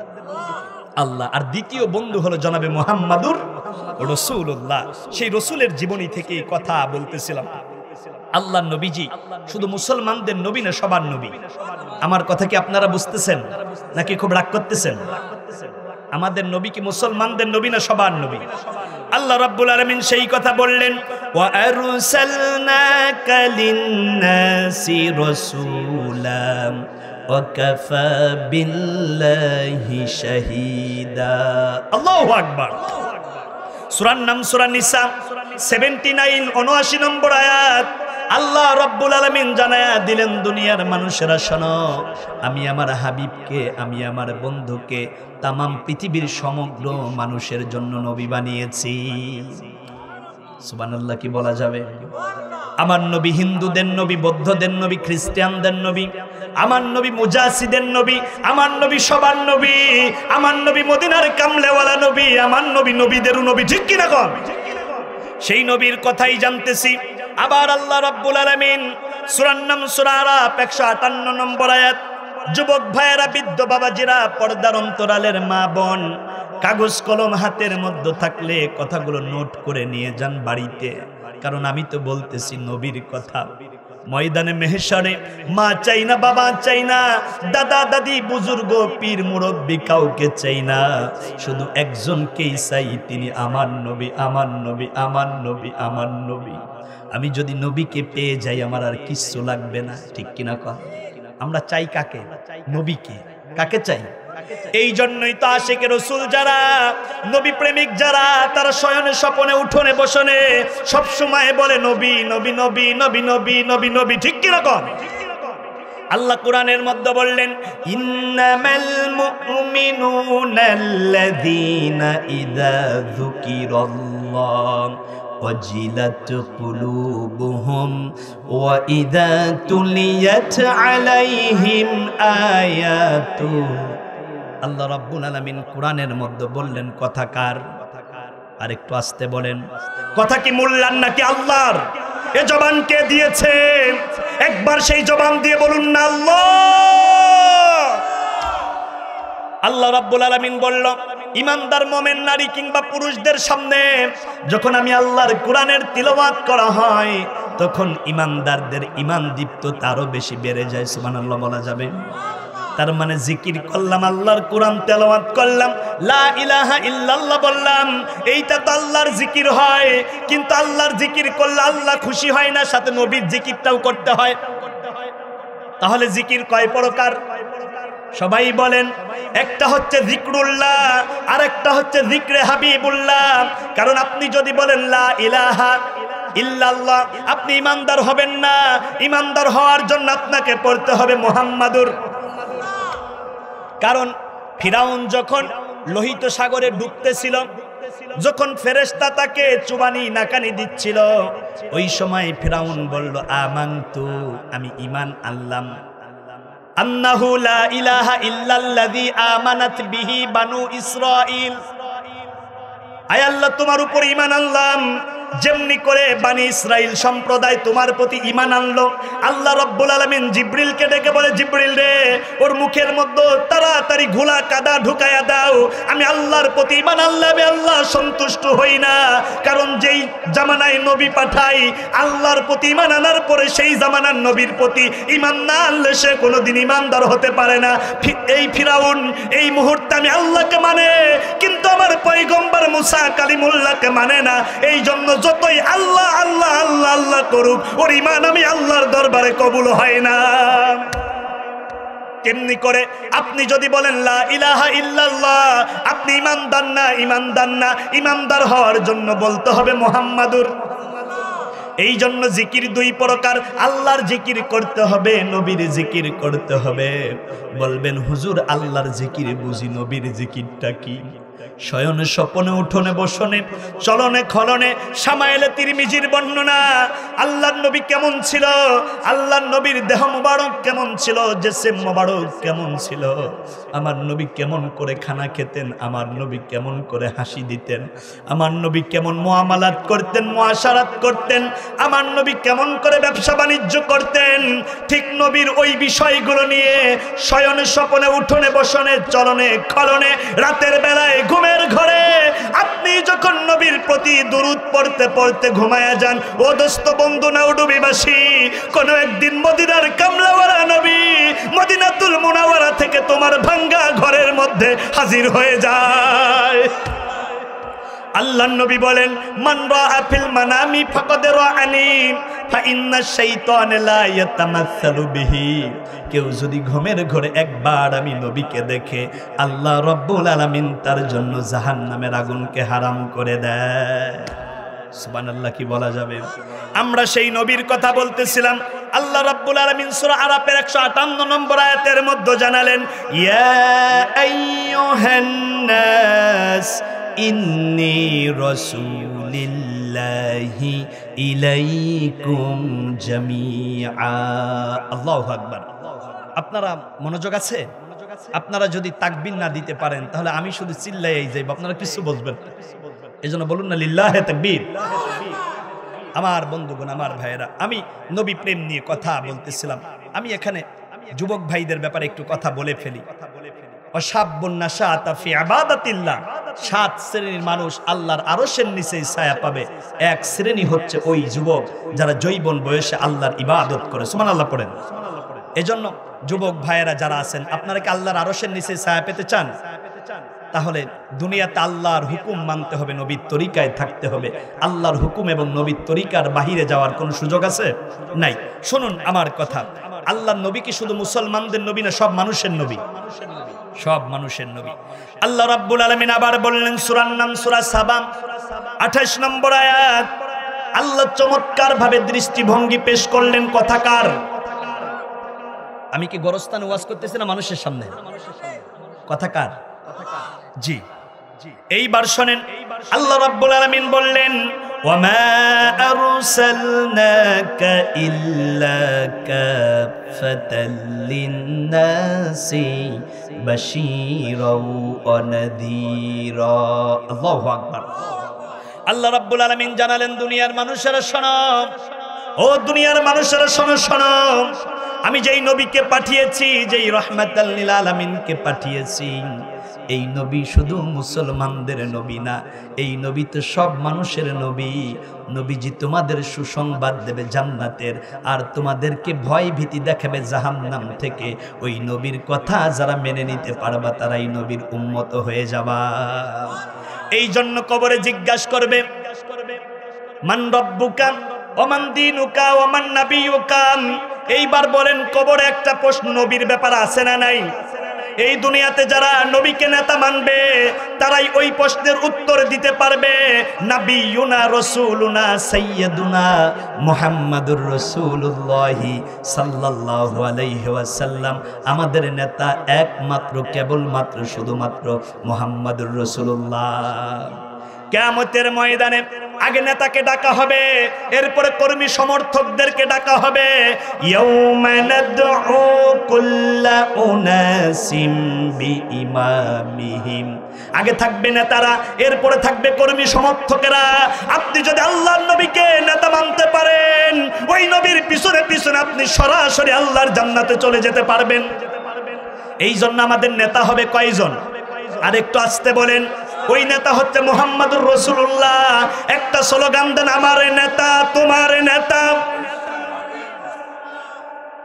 আল্লাহ। আর দ্বিতীয় বন্ধু হলো জনাবে মুহাম্মাদুর রাসূলুল্লাহ। সেই রাসূলের জীবনী থেকে কথা বলতেছিলাম। আল্লাহ নবীজি শুধু মুসলমানদের নবী না, সবার নবী। আমার কথা কি আপনারা বুঝতেছেন নাকি খুব রাগ করতেছেন? আমাদের নবী কি মুসলমানদের নবী না সবার নবী? আল্লাহ রাব্বুল আলামিন সেই কথা বললেন, ওয়া আরসালনাকা লিন-নাসি রাসূলাম ওয়া কাফা বিল্লাহি শাহীদা। আল্লাহু আকবার। সূরার নাম সূরা নিসা 79 79 নম্বর আয়াত। আল্লাহ রাব্বুল আলামিন জানায়া দিলেন দুনিয়ার মানুষেরা শোনো, আমি আমার হাবিবকে, আমি আমার বন্ধুকে তামাম পৃথিবীর সমগ্র মানুষের জন্য নবী বানিয়েছি। সুবহানাল্লাহ কি বলা যাবে? আমার নবী হিন্দুদের নবী, বৌদ্ধদের নবী, খ্রিস্টানদের নবী, আমার নবী মুজাহিদের নবী, আমার নবী সবার নবী, আমার নবী মদিনার কামলেওয়ালা নবী, আমার নবী নবীদেরও নবী। ঠিক কিনা কন? সেই নবীর কথাই জানতেছি। আবার আল্লাহ রাব্বুল আলামিন সূরার নাম সূরা আরাফ 158 নম্বর আয়াত। যুবক ভাইয়েরা, বৃদ্ধ বাবাজিরা, পর্দার অন্তরালের মা বোন, কাগজ কলম হাতের মধ্যে থাকলে কথাগুলো নোট করে নিয়ে যান বাড়িতে, কারণ আমি তো বলতেছি নবীর কথা। ময়দানে মেহশরে মা চাই না, বাবা চাই না, দাদা দাদি, বুজুর্গ, পীর মুরব্বী কাউকে চাই না, শুধু একজনকেই চাই, তিনি আমার নবী, আমার নবী, আমার নবী, আমার নবী। আমি যদি নবীকে পেয়ে যাই আমার আর কিচ্ছু লাগবে না। ঠিক কিনা কন? আমরা চাই কাকে? নবীকে। কাকে চাই? এই জন্যই তো আশিকে রাসূল যারা, নবী প্রেমিক যারা, তারা শয়নে স্বপনে উঠোনে বসনে সব সময় বলে নবী নবী নবী নবী নবী নবী নবী। ঠিক কি রকম? আল্লাহ কোরআনের মধ্যে বললেন, ইন্নামাল মুমিনুনাল্লাযীনা ইযা যুকিরাল্লাহ وجلت قلوبهم وإذا تليت عليهم آياته। আল্লাহ রাব্বুল আলামিন কোরআনের মধ্যে বললেন কথা কার? আর একটু আস্তে বলেন, কথা কি মোল্লার নাকি আল্লাহর? এ জবান কে দিয়েছে? একবার সেই জবান দিয়ে বলুন না আল্লাহ। আল্লাহ রাব্বুল আলামিন বলল, ইমানদার মোমেন নারী কিংবা পুরুষদের সামনে যখন আমি আল্লাহর কোরআনের তিলাওয়াত করা হয়, তখন ইমানদারদের ইমান দীপ্ততা আরো বেশি বেড়ে যায়। সুবহানাল্লাহ বলা যাবে? তার মানে জিকির করলাম, আল্লাহর কোরআন তেলাওয়াত করলাম, লা ইলাহা ইল্লাল্লাহ বললাম, এইটা তো আল্লাহর জিকির হয়। কিন্তু আল্লাহর জিকির করলে আল্লাহ খুশি হয় না, সাথে নবীর জিকিরটাও করতে হয়। তাহলে জিকির কয় প্রকার সবাই বলেন? একটা হচ্ছে জিকরুল্লাহ, আর একটা হচ্ছে জিকরে হাবিবুল্লাহ। কারণ আপনি যদি বলেন লা ইলাহা ইল্লাল্লাহ, আপনি ইমানদার হবেন না। ইমানদার হওয়ার জন্য আপনাকে পড়তে হবে মুহাম্মাদুর। কারণ ফিরাউন যখন লোহিত সাগরে ডুবতেছিল, যখন ফেরেশতা তাকে চুবানি নাকানি দিচ্ছিল, ওই সময় ফিরাউন বলল আমানতু, আমি ঈমান আনলাম, আন্নাহু লা ইলাহা ইল্লাল্লাযী আমানাত বিহি বানু ইসরাঈল। আয় আল্লাহ, তোমার উপর ঈমান আনলাম যেমনি করে বানি ইসরাইল সম্প্রদায় তোমার প্রতি ঈমান আনলো। আল্লাহ রাব্বুল আলামিন জিবরিলকে ডেকে বলে, জিবরিল রে, ওর মুখের মধ্যে তাড়াতাড়ি ঘোলা কাদা ঢুকায়া দাও। আমি আল্লাহর প্রতি ঈমান আনলে আমি আল্লাহ সন্তুষ্ট হই না। কারণ যেই জামানায় নবী পাঠাই, আল্লাহর প্রতি ঈমান আনার পরে সেই জামানার নবীর প্রতি ঈমান না আনলে সে কোনোদিন ঈমানদার হতে পারে না। এই ফিরাউন এই মুহূর্তে আমি আল্লাহকে মানে, কিন্তু আমার পয়গম্বর মুসা কালিমুল্লাহকে মানে না। এই জন্য যতই আল্লাহ আল্লাহ আল্লাহ আল্লাহ করুক, ওর ঈমান আমি আল্লাহর দরবারে কবুল হয় না। কেমনি করে? আপনি যদি বলেন লা ইলাহা ইল্লাল্লাহ, আপনি ঈমানদার না, ঈমানদার না। ঈমানদার হওয়ার জন্য বলতে হবে মুহাম্মাদুর। এই জন্য জিকির দুই প্রকার, আল্লাহর জিকির করতে হবে, নবীর জিকির করতে হবে। বলবেন হুজুর আল্লাহর জিকির বুঝি, নবীর জিকিরটা কি? শয়নে স্বপনে উঠোনে বসনে চলনে খলনে সামাইলে তিরমিজির বর্ণনা। আল্লাহর নবী কেমন ছিল, আল্লাহর নবীর দেহ মোবারক কেমন ছিল, জিসম মোবারক কেমন ছিল, আমার নবী কেমন করে খানা খেতেন, আমার নবী কেমন করে হাসি দিতেন, আমার নবী কেমন মুআমালাত করতেন, মুআশারাত করতেন, আমার নবী কেমন করে ব্যবসা বাণিজ্য করতেন। ঠিক নবীর ওই বিষয়গুলো নিয়ে শয়নে স্বপনে উঠোনে বসনে চলনে খলনে রাতের বেলায় ঘুমের ঘরে আপনি যখন নবীর প্রতি দুরূদ পড়তে পড়তে ঘুমায়া যান, ও দোস্ত বন্ধু নাউডুবিবাসী, কোন একদিন মদিনার কামলাওয়ালা নবী মদিনাতুল মুনাওয়ারা থেকে তোমার ভাঙ্গা ঘরের মধ্যে হাজির হয়ে যায়। আল্লাহর নবী বলেন, মান রাআ ফিল মানামি ফাকাদ রাআনি ফা ইন্না শাইতানা লা ইয়াতামাসসালু বিহি। কেউ যদি ঘুমের ঘরে একবার আমি নবীকে দেখে, আল্লাহ রাব্বুল আলামিন তার জন্য জাহান্নামের আগুনকে হারাম করে দেয়। সুবহানাল্লাহ, কি বলা যাবে? আমরা সেই নবীর কথা বলতেছিলাম। আল্লাহ রাব্বুল আলামিন সূরা আরাফের 158 নম্বর আয়াতের মধ্যে জানালেন, ইয়া আইয়ুহান নাস ইন্নী রাসূলুল্লাহি ইলাইকুম জামিআ। আল্লাহু আকবার। আপনারা মনোযোগ আছে? আপনারা যদি তাকবীর না দিতে পারেন তাহলে আমি শুধু চিল্লাইই যাইব, আপনারা কিছু বুঝবেন। এজন্য বলুন না লিল্লাহে তাকবীর। আমার বন্ধুগণ, আমার ভাইয়েরা, আমি নবী প্রেম নিয়ে কথা বলতেছিলাম। আমি এখানে যুবক ভাইদের ব্যাপারে একটু কথা বলে ফেলি। ওয়াশাবুন নাশাতা ফি ইবাদাতিল্লাহ, 7 শ্রেণীর মানুষ আল্লাহর আরশের নিচে ছায়া পাবে। এক শ্রেণী হচ্ছে ওই যুবক যারা যৌবন বয়সে আল্লাহর ইবাদত করে। সুবহানাল্লাহ পড়েন। এজন্য যুবক ভাইয়েরা যারা আছেন, আপনারা কি আল্লাহর আরশের নিচে ছায়া পেতে চান? তাহলে দুনিয়াতে আল্লাহর হুকুম মানতে হবে, নবীর তরিকায় থাকতে হবে। আল্লাহর হুকুম এবং নবীর তরিকার বাহিরে যাওয়ার কোনো সুযোগ আছে? নাই। শুনুন আমার কথা, আল্লাহর নবী কি শুধু মুসলমানদের নবী না, সব মানুষের নবী, সব মানুষের নবী। আল্লাহ রাব্বুল আলামিন আবার বললেন, সূরার নাম সূরা সাবা 28 নম্বর আয়াত। আল্লাহ চমৎকার ভাবে দৃষ্টিভঙ্গি পেশ করলেন। কথাকার, আমি কি গোরস্থানে ওয়াজ করতেছি না মানুষের সামনে? কথাকার জি। এইবার শোনেন, আল্লাহ রাব্বুল আলামিন বললেন, ওয়ামা আরসালনাকা ইল্লা কাফাতাল লিন্নাসি বাশীরাও ওয়া নাযীরা। আল্লাহু আকবার। আল্লাহ রাব্বুল আলামিন জানালেন, দুনিয়ার মানুষেরা শোনো, ও দুনিয়ার মানুষেরা শোনো, শোনো, আমি যেই নবীকে পাঠিয়েছি, যেই রাহমাতাল লিল আলামিনকে পাঠিয়েছি, এই নবী শুধু মুসলমানদের নবী না, এই নবী তো সব মানুষের নবী। নবীজি তোমাদের সুসংবাদ দেবে জান্নাতের, আর তোমাদেরকে ভয় ভীতি দেখাবে জাহান্নাম থেকে। ওই নবীর কথা যারা মেনে নিতে পারবা তারাই নবীর উম্মত হয়ে যাবা। এই জন্য কবরে জিজ্ঞাসা করবে, মান রব্বুকা ওয়া মান দীনুকা ওয়া মান নাবিয়ুকা। এইবার বলেন কবরে একটা প্রশ্ন নবীর ব্যাপারে আছে না নাই? এই দুনিয়াতে যারা নবীকে নেতা মানবে তারাই ওই প্রশ্নের উত্তর দিতে পারবে। নবিয়ুনা রাসূলুনা সাইয়্যিদুনা মুহাম্মাদুর রাসূলুল্লাহ সাল্লাল্লাহু আলাইহি ওয়াসাল্লাম, আমাদের নেতা একমাত্র কেবলমাত্র শুধুমাত্র মুহাম্মাদুর রাসূলুল্লাহ। কিয়ামতের ময়দানে আগে নেতাকে ডাকা হবে, এরপরে কর্মী সমর্থকদেরকে ডাকা হবে। ইয়াউমা নাদউ কুল্লা উনাসিম বিইমামিহিম, আগে থাকবে নেতারা, এরপরে থাকবে কর্মী সমর্থকেরা। আপনি যদি আল্লাহর নবীকে নেতা মানতে পারেন, ওই নবীর পিছনে পিছনে আপনি সরাসরি আল্লাহর জান্নাতে চলে যেতে পারবেন। এই জন্য আমাদের নেতা হবে কয়জন? আর একটু আসতে বলেন। ওই নেতা হচ্ছে মুহাম্মাদুর রাসূলুল্লাহ। একটা স্লোগান দেন, আমার নেতা তোমার নেতা।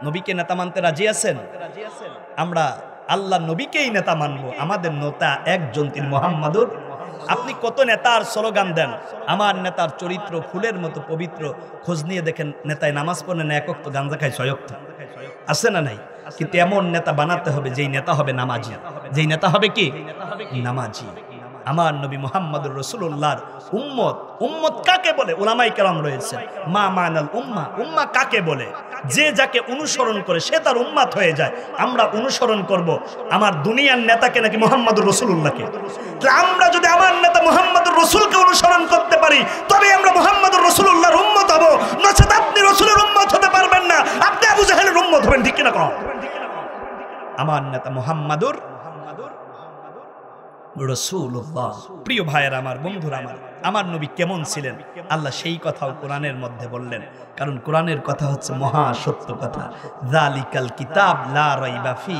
নবীকে নেতা মানতে রাজি আছেন? আমরা আল্লাহ নবীকেই নেতা মানবো। আমাদের নেতা একজন, তিনি মুহাম্মাদুর। আপনি কত নেতার স্লোগান দেন, আমার নেতার চরিত্র ফুলের মতো পবিত্র। খোঁজ নিয়ে দেখেন, নেতায় নামাজ পড়ে না, এক ওয়াক্ত গাঁজা খায় 6 ওয়াক্ত, আছে না নাই? কিন্তু এমন নেতা বানাতে হবে যেই নেতা হবে নামাজি, যেই নেতা হবে কি নামাজি। আমার নবী মুহাম্মাদুর রাসূলুল্লাহর উম্মত। উম্মত কাকে বলে? উলামায়ে কেরাম রয়েছে। মা মানাল উম্মাহ, উম্মাহ কাকে বলে? যে যাকে অনুসরণ করে সে তার উম্মত হয়ে যায়। আমরা অনুসরণ করব আমার দুনিয়ার নেতাকে নাকি মুহাম্মাদুর রাসূলুল্লাহকে? আমরা যদি আমার নেতা মুহাম্মাদুর রাসূলকে অনুসরণ করতে পারি তবে আমরা মুহাম্মাদুর রাসূলুল্লাহর উম্মত হব। নচেত আপনি রাসূলের উম্মত হতে পারবেন না, আপনি আবু জাহেলের উম্মত হবেন। ঠিক কিনা কও? আমার নেতা মুহাম্মাদুর রাসূলুল্লাহ। প্রিয় ভাইয়েরা আমার, বন্ধুরা আমার, আমার নবী কেমন ছিলেন আল্লাহ সেই কথাও কোরআনের মধ্যে বললেন। কারণ কোরআনের কথা হচ্ছে মহা সত্য কথা। যালিকাল কিতাব লা রাইবা ফি,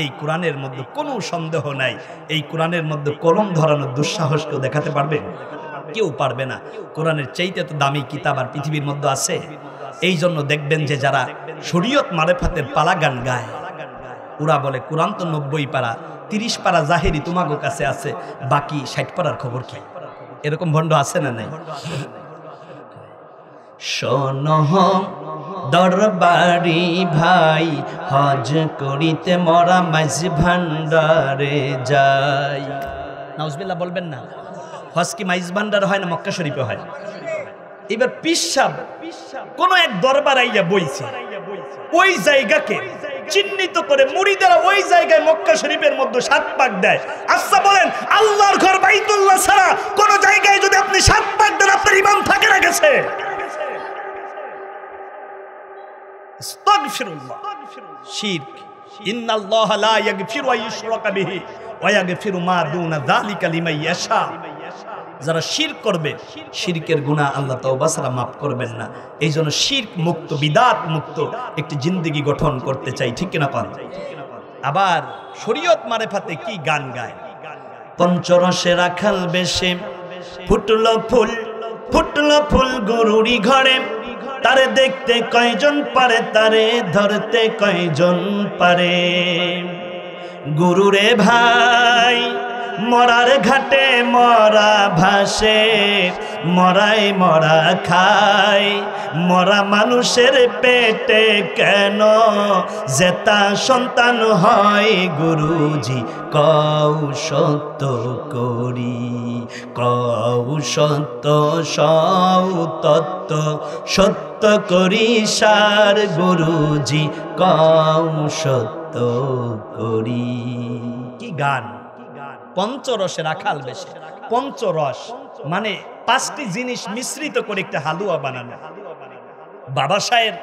এই কোরআনের মধ্যে কোনো সন্দেহ নাই। এই কোরআনের মধ্যে কলম ধরানোর দুঃসাহস কেউ দেখাতে পারবে? কেউ পারবে না। কোরআনের চাইতে তো দামি কিতাব আর পৃথিবীর মধ্যে আছে? এই জন্য দেখবেন যে যারা শরীয়ত মারেফাতের পালা গান গায়, ওরা বলে কোরআন তো 90 পারা, 30 পারা জাহেরি তোমাগো কাছে আছে, বাকি 60 পারার খবর কি? এরকম ভণ্ড আছে না নাই? শোনো দরবারি ভাই, হজ করিতে মরা মাঝ ভান্ডারে যাই। নাউজুবিল্লাহ বলবেন না। হজ কি মাইজ ভান্ডার হয় না মক্কা শরীফে হয়? এবার পিসাব কোন এক দরবার আইয়া বইছে, ওই জায়গাকে চিহ্নিত করে মুরিদেরা ওই জায়গায় মক্কা শরীফের মধ্যে 7 পাক দেয়। আচ্ছা বলেন, আল্লাহর ঘর বাইতুল্লাহ ছাড়া কোন জায়গায় যদি আপনি 7 পাক দেন, আপনার ঈমান থাকে না গেছে? আস্তাগফিরুল্লাহ। শিরক। ইন্নাল্লাহা লা ইয়াগফিরু আন ইউশরাকা বিহি ওয়া ইয়াগফিরু মা দুনা যালিকা লিমান ইয়াশা। যারা শিরক করবে, শিরকের গুনাহ আল্লাহ তওবা ছাড়া মাফ করবেন না। এই জন্য শিরক মুক্ত, বিদাত মুক্ত একটি জিন্দেগি গঠন করতে চাই। ঠিক কিনা পান? আবার শরীয়ত মারেফাতে কি গান গায়? পঞ্চরসে রাখাল বেশে ফুটলো ফুল, ফুটলো ফুল গরুরি ঘরে, তারে দেখতে কয়জন পারে, তারে ধরতে কয়জন পারে। গুরুরে ভাই মরার ঘাটে মরা ভাসে, মরাই মরা খায়, মরা মানুষের পেটে কেন জেতা সন্তান হয়? গুরুজি কও সত্য করি, কও সত্য সৌ তত্ত্ব, সত্য করি সার। গুরুজি কও সত্য করি। কি গান! পঞ্চরসে রাখাল বেশে। পঞ্চরস মানে 5টি জিনিস মিশ্রিত করে একটা হালুয়া বানানো। বাবাসায়ের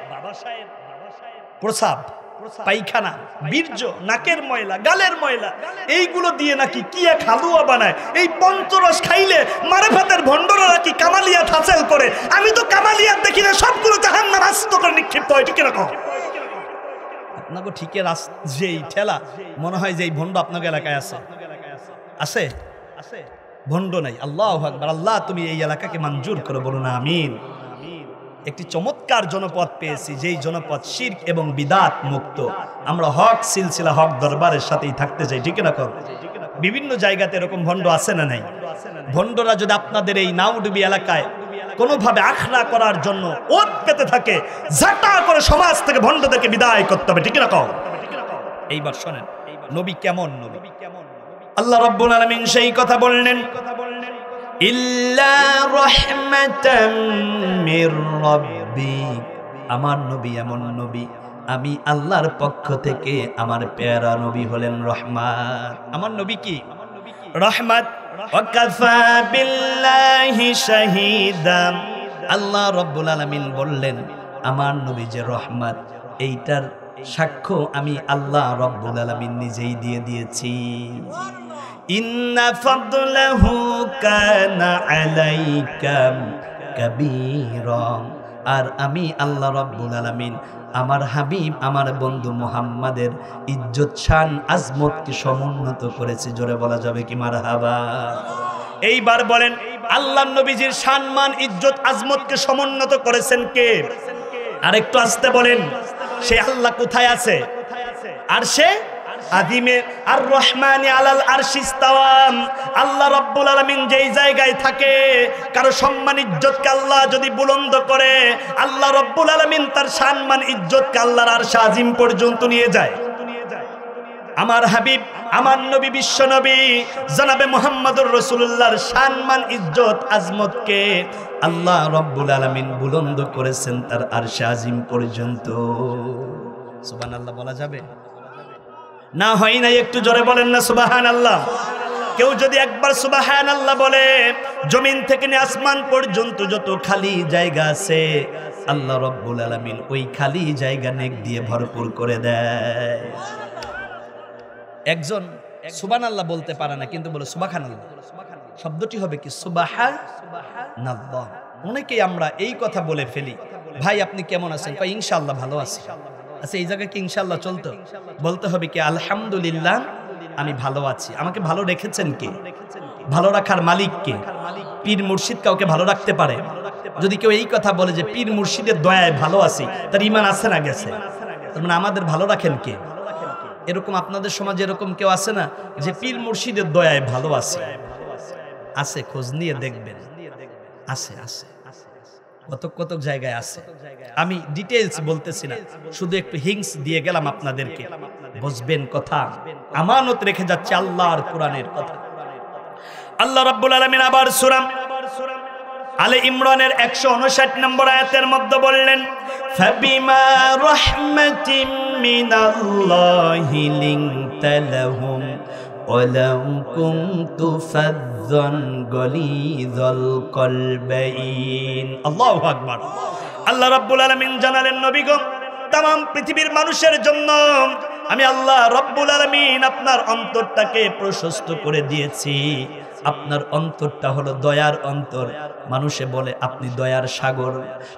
প্রসাব, পায়খানা, বীর্য, নাকের ময়লা, গালের ময়লা, এইগুলো দিয়ে নাকি কি এক হালুয়া বানায়। এই পঞ্চরস খাইলে মারেফাতের ভণ্ডরা নাকি কামালিয়াত হাসিল করে। আমি তো কামালিয়াত দেখি না, সবগুলো জাহান্নামে আস্ত করে নিক্ষিপ্ত হয়। ঠিক এরকম আপনাকে ঠিকের যেই ঠেলা মনে হয় যে এই ভণ্ড আপনাকে এলাকায় আছে। আছে? ভণ্ড নাই। আল্লাহু আকবার। আল্লাহ তুমি এই এলাকাকে মঞ্জুর করো, বলুন আমিন। একটি চমৎকার জনপদ পেয়েছি, যেই জনপদ শিরক এবং বিদাত মুক্ত। আমরা হক সিলসিলা, হক দরবারের সাথেই থাকতে চাই। ঠিক না? বিভিন্ন জায়গাতে এরকম ভণ্ড আছে না নাই? ভণ্ডরা যদি আপনাদের এই নাউডুবি এলাকায় কোনোভাবে আখড়া করার জন্য ওত পেতে থাকে, ঝাঁটা করে সমাজ থেকে ভণ্ডদেরকে বিদায় করতে হবে, ঠিক না কও? এইবার শোনেন নবী কেমন নবী। আল্লাহ রাব্বুল আলামিন সেই কথা বললেন, ইল্লা রাহমাতাম মির রাব্বিক, আমার নবী এমন নবী, আমি আল্লাহর পক্ষ থেকে আমার পেয়ারা নবী হলেন রহমত। আমার নবী কি রহমত। ওয়াকাফা বিল্লাহি শাহিদা, আল্লাহ রাব্বুল আলামিন বললেন আমার নবী যে রহমত, এইটার সাক্ষ্য আমি আল্লাহ রাব্বুল আলামিন নিজেই দিয়ে দিয়েছি। ইন্না ফাদলাহু কানা আলাইকা কাবীরা, আর আমি আল্লাহ রাব্বুল আলামিন আমার হাবিব আমার বন্ধু মুহাম্মাদের ইজ্জত শান আজমতকে সমুন্নত করেছি। জোরে বলা যাবে কি মারহাবা? এইবার বলেন আল্লাহর নবীজির সম্মান ইজ্জত আজমতকে সমুন্নত করেছেন কে? আরেকটু আসতে বলেন, সে আল্লাহ কোথায় আছে? আর সে আদিমে আর রহমানি আলাল আরশি ইস্তাওয়াম, আল্লাহ রাব্বুল আলামিন যেই জায়গায় থাকে, কারো সম্মান ইজ্জতকে আল্লাহ যদি বুলন্দ করে, আল্লাহ রাব্বুল আলামিন তার সম্মান ইজ্জতকে আল্লাহর আরশ আজিম পর্যন্ত নিয়ে যায়। আমার হাবিব আমার নবী বিশ্ব নবী জনাবে মুহাম্মদুর রাসূলুল্লাহর সম্মান ইজ্জত আজমতকে আল্লাহ রাব্বুল আলামিন বুলন্দ করেছেন তার আরশ আজিম পর্যন্ত। সুবহানাল্লাহ বলা যাবে না? হয় না? একটু জোরে বলেন না সুবহানাল্লাহ। কেউ যদি একবার সুবহানাল্লাহ বলে, জমিন থেকে নিয়ে আসমান পর্যন্ত যত খালি জায়গা আছে আল্লাহ রাব্বুল আলামিন ওই খালি জায়গা নেক দিয়ে ভরপুর করে দেয়। একজন সুবহানাল্লাহ বলতে পারে না, কিন্তু বলে সুবহানাল্লাহ। শব্দটি হবে কি? সুবহানাল্লাহ। অনেকেই আমরা এই কথা বলে ফেলি, ভাই আপনি কেমন আছেন? কই ইনশাআল্লাহ ভালো আছি। আচ্ছা এই জায়গায় কি ইনশাআল্লাহ চলতো? বলতে হবে কি আলহামদুলিল্লাহ আমি ভালো আছি। আমাকে ভালো রেখেছেন কে? ভালো রাখার মালিক কে? পীর মুর্শিদ কাউকে ভালো রাখতে পারে? যদি কেউ এই কথা বলে যে পীর মুর্শিদের দয়ায় ভালো আছি, তার ঈমান আছে না গেছে? তার মানে আমাদের ভালো রাখেন কে? এরকম আপনাদের সমাজে এরকম কেউ আছে না যে পীর মুর্শিদের দয়ায় ভালো আছে? আছে, খোঁজ নিয়ে দেখবেন, আছে আছে কত কত জায়গায় আছে। আমি ডিটেইলস বলতেছি না, শুধু একটু হিংস দিয়ে গেলাম আপনাদেরকে, বুঝবেন কথা। আমানত রেখে যাচ্ছে আল্লাহর কোরআনের কথা। আল্লাহ রাব্বুল আলামিন আবার সূরা আলে ইমরানের 159 নম্বর আয়াতের মধ্যে বললেন, ফাবিমা রাহমাতিম মিনাল্লাহি লিনতা লাহুম ওয়ালাউ কুনতু ফাযযান গলিযাল কলবাইন। আল্লাহু আকবার। আল্লাহ রাব্বুল আলামিন জানালেন, নবীগণ तमाम পৃথিবীর মানুষের জন্য আমি আল্লাহ রাব্বুল আলামিন আপনার অন্তরটাকে প্রশস্ত করে দিয়েছি। আপনার অন্তরটা হলো দয়ার অন্তর। মানুষে বলে আপনি দয়ার সাগর,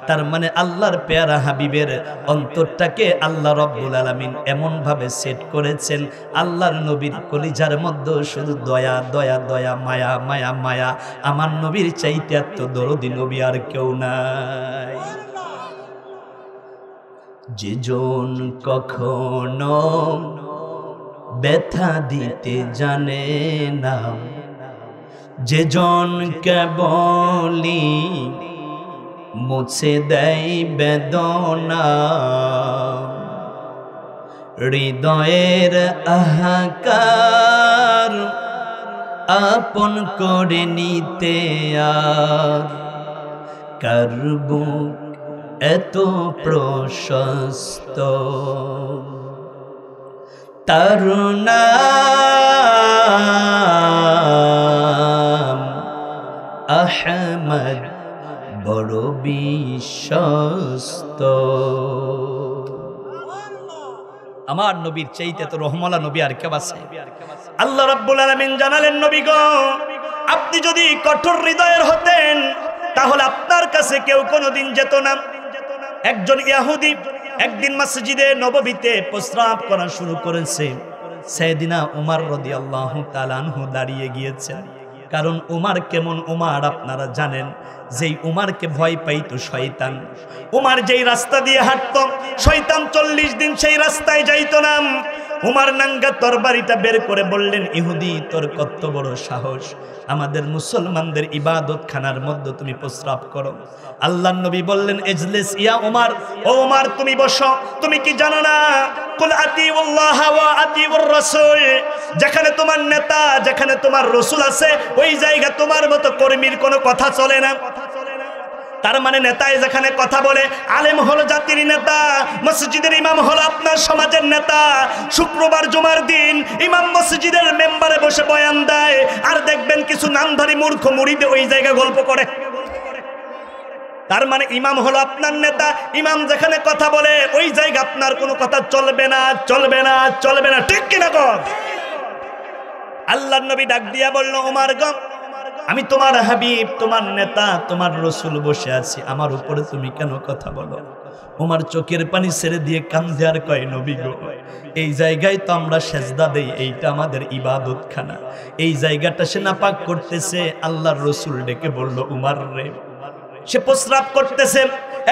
তার মানে আল্লাহর পেয়ারা হাবিবের অন্তরটাকে আল্লাহ রাব্বুল আলামিন এমন ভাবে সেট করেছেন, আল্লাহর নবীর কলিজার মধ্যে শুধু দয়া দয়া দয়া, মায়া মায়া মায়া। আমার নবীর চাইতে এত দরদি নবী আর কেউ নাই। যেজন কখনো ব্যথা দিতে জানে না, যেজন কেবলি মুছে দেয় বেদনা, হৃদয়ের আহাকার আপন করে নিতে আর কারব এত প্রশস্ত, তার নাম আহমদ, বড় বিশ্বস্ত। আমার নবীর চাইতে তো রহমলা নবী আর কেউ আছে? আল্লাহ রাব্বুল আলামিন জানালেন, নবী গো আপনি যদি কঠোর হৃদয়ের হতেন তাহলে আপনার কাছে কেউ কোনোদিন যেত না। একজন ইহুদি একদিন মসজিদে নববীতে প্রস্রাব করা শুরু করেছে। সাইয়েদিনা উমর রাদিয়াল্লাহু তাআলা আনহু দাঁড়িয়ে গিয়েছেন। কারণ উমর কেমন উমর আপনারা জানেন, যেই উমরকে ভয় পাইতো শয়তান। উমর যেই রাস্তা দিয়ে হাঁটতো শয়তান 40 দিন সেই রাস্তায় যাইতো না। উমার নাঙ্গা তরবারিটা বের করে বললেন, ইহুদি তোর কত বড় সাহস, আমাদের মুসলমানদের ইবাদত খানার মধ্যে তুমি প্রস্রাব করো। আল্লাহর নবী বললেন, ইজলিস ইয়া উমার, ও উমার তুমি বসো। তুমি কি জানো না, কুল আতিউল্লাহ ওয়া আতিউর রাসূল, যেখানে তোমার নেতা, যেখানে তোমার রাসূল আছে, ওই জায়গা তোমার মতো কর্মীর কোনো কথা চলে না। তার মানে নেতায় যেখানে কথা বলে, আলেম হলো জাতির নেতা, মসজিদের ইমাম হলো আপনার সমাজের নেতা। শুক্রবার জুমার দিন ইমাম মসজিদের মেম্বারে বসে বয়ান দেয়, আর দেখবেন কিছু নামধারী মূর্খ মুরিদে ওই জায়গায় গল্প করে। তার মানে ইমাম হলো আপনার নেতা, ইমাম যেখানে কথা বলে ওই জায়গা আপনার কোনো কথা চলবে না, চলবে না, চলবে না, ঠিক কিনা কর? আল্লাহর নবী ডাক দিয়া বলল, ওমর গো, আমি তোমার হাবিব, তোমার নেতা, তোমার রসুল বসে আছি, আমার উপরে তুমি কেন কথা বলো? ওমর চোখের পানি ছেড়ে দিয়ে কান্দে আর কয়, নবী গো, এই জায়গায় তো আমরা সেজদা দেই, এইটা আমাদের ইবাদত খানা, এই জায়গাটা সে নাপাক করতেছে। আল্লাহর রসুল ডেকে বলল, উমর রে, সে প্রস্রাব করতেছে,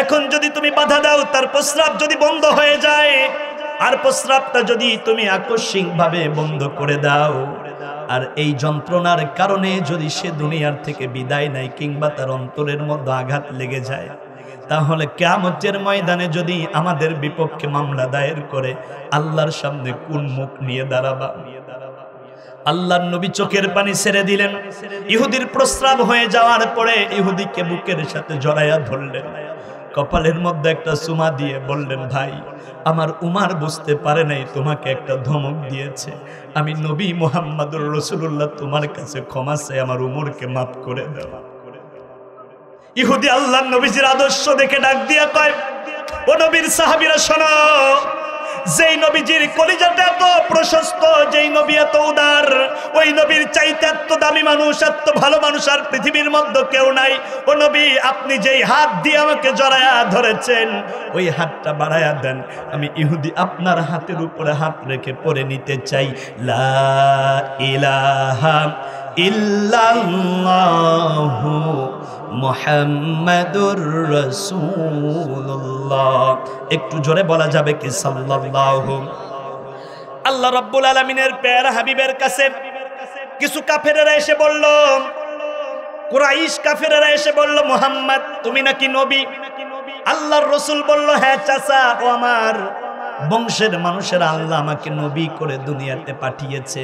এখন যদি তুমি বাধা দাও, তার প্রস্রাব যদি বন্ধ হয়ে যায়, আর প্রস্রাবটা যদি তুমি আকস্মিকভাবে বন্ধ করে দাও, আর এই যন্ত্রণার কারণে যদি সে দুনিয়ার থেকে বিদায় নেয়, কিংবা তার অন্তরের মধ্যে আঘাত লেগে যায়, তাহলে কিয়ামতের ময়দানে যদি আমাদের বিপক্ষে মামলা দায়ের করে, আল্লাহর সামনে কোন মুখ নিয়ে দাঁড়াবা? আল্লাহর নবী চোখের পানি ছেড়ে দিলেন। ইহুদির প্রস্রাব হয়ে যাওয়ার পরে ইহুদিকে বুকের সাথে জড়াইয়া ধরলেন, কপালের মধ্যে একটা চুমা দিয়ে বললেন, ভাই, আমার উমার বুঝতে পারে নাই তোমাকে একটা ধমক দিয়েছে, আমি নবী মুহাম্মদুর রাসূলুল্লাহ তোমার কাছে ক্ষমা চাই, আমার উমরকে মাফ করে দাও। ইহুদি আল্লাহর নবীজির আদর্শ দেখে ডাক দিয়া কয়, ও নবীর সাহাবীরা শোনো, যেই নবীজির কলিজাটা এত প্রশস্ত, যেই নবী এত উদার, ওই নবীর চাইতে এত দামি মানুষ, এত ভালো মানুষ আর পৃথিবীর মধ্যে কেউ নাই। ও নবী, আপনি যেই হাত দিয়ে আমাকে জড়ায়া ধরেছেন, ওই হাতটা বাড়ায়া দেন, আমি ইহুদি আপনার হাতের উপরে হাত রেখে পড়ে নিতে চাই, লা ইলাহা ইল্লাল্লাহু মুহাম্মাদুর রাসূলুল্লাহ। একটু জোরে বলা যাবে কি সাল্লাল্লাহু? আল্লাহ রাব্বুল আলামিনের প্যারা হাবিবের কাছে কিছু কাফেরেরা এসে বলল, কুরাইশ কাফেরেরা এসে বলল, মুহাম্মদ তুমি নাকি নবী? আল্লাহর রাসূল বলল, হ্যাঁ চাচা, ও আমার বংশের মানুষেরা, আল্লাহ আমাকে নবী করে দুনিয়াতে পাঠিয়েছে।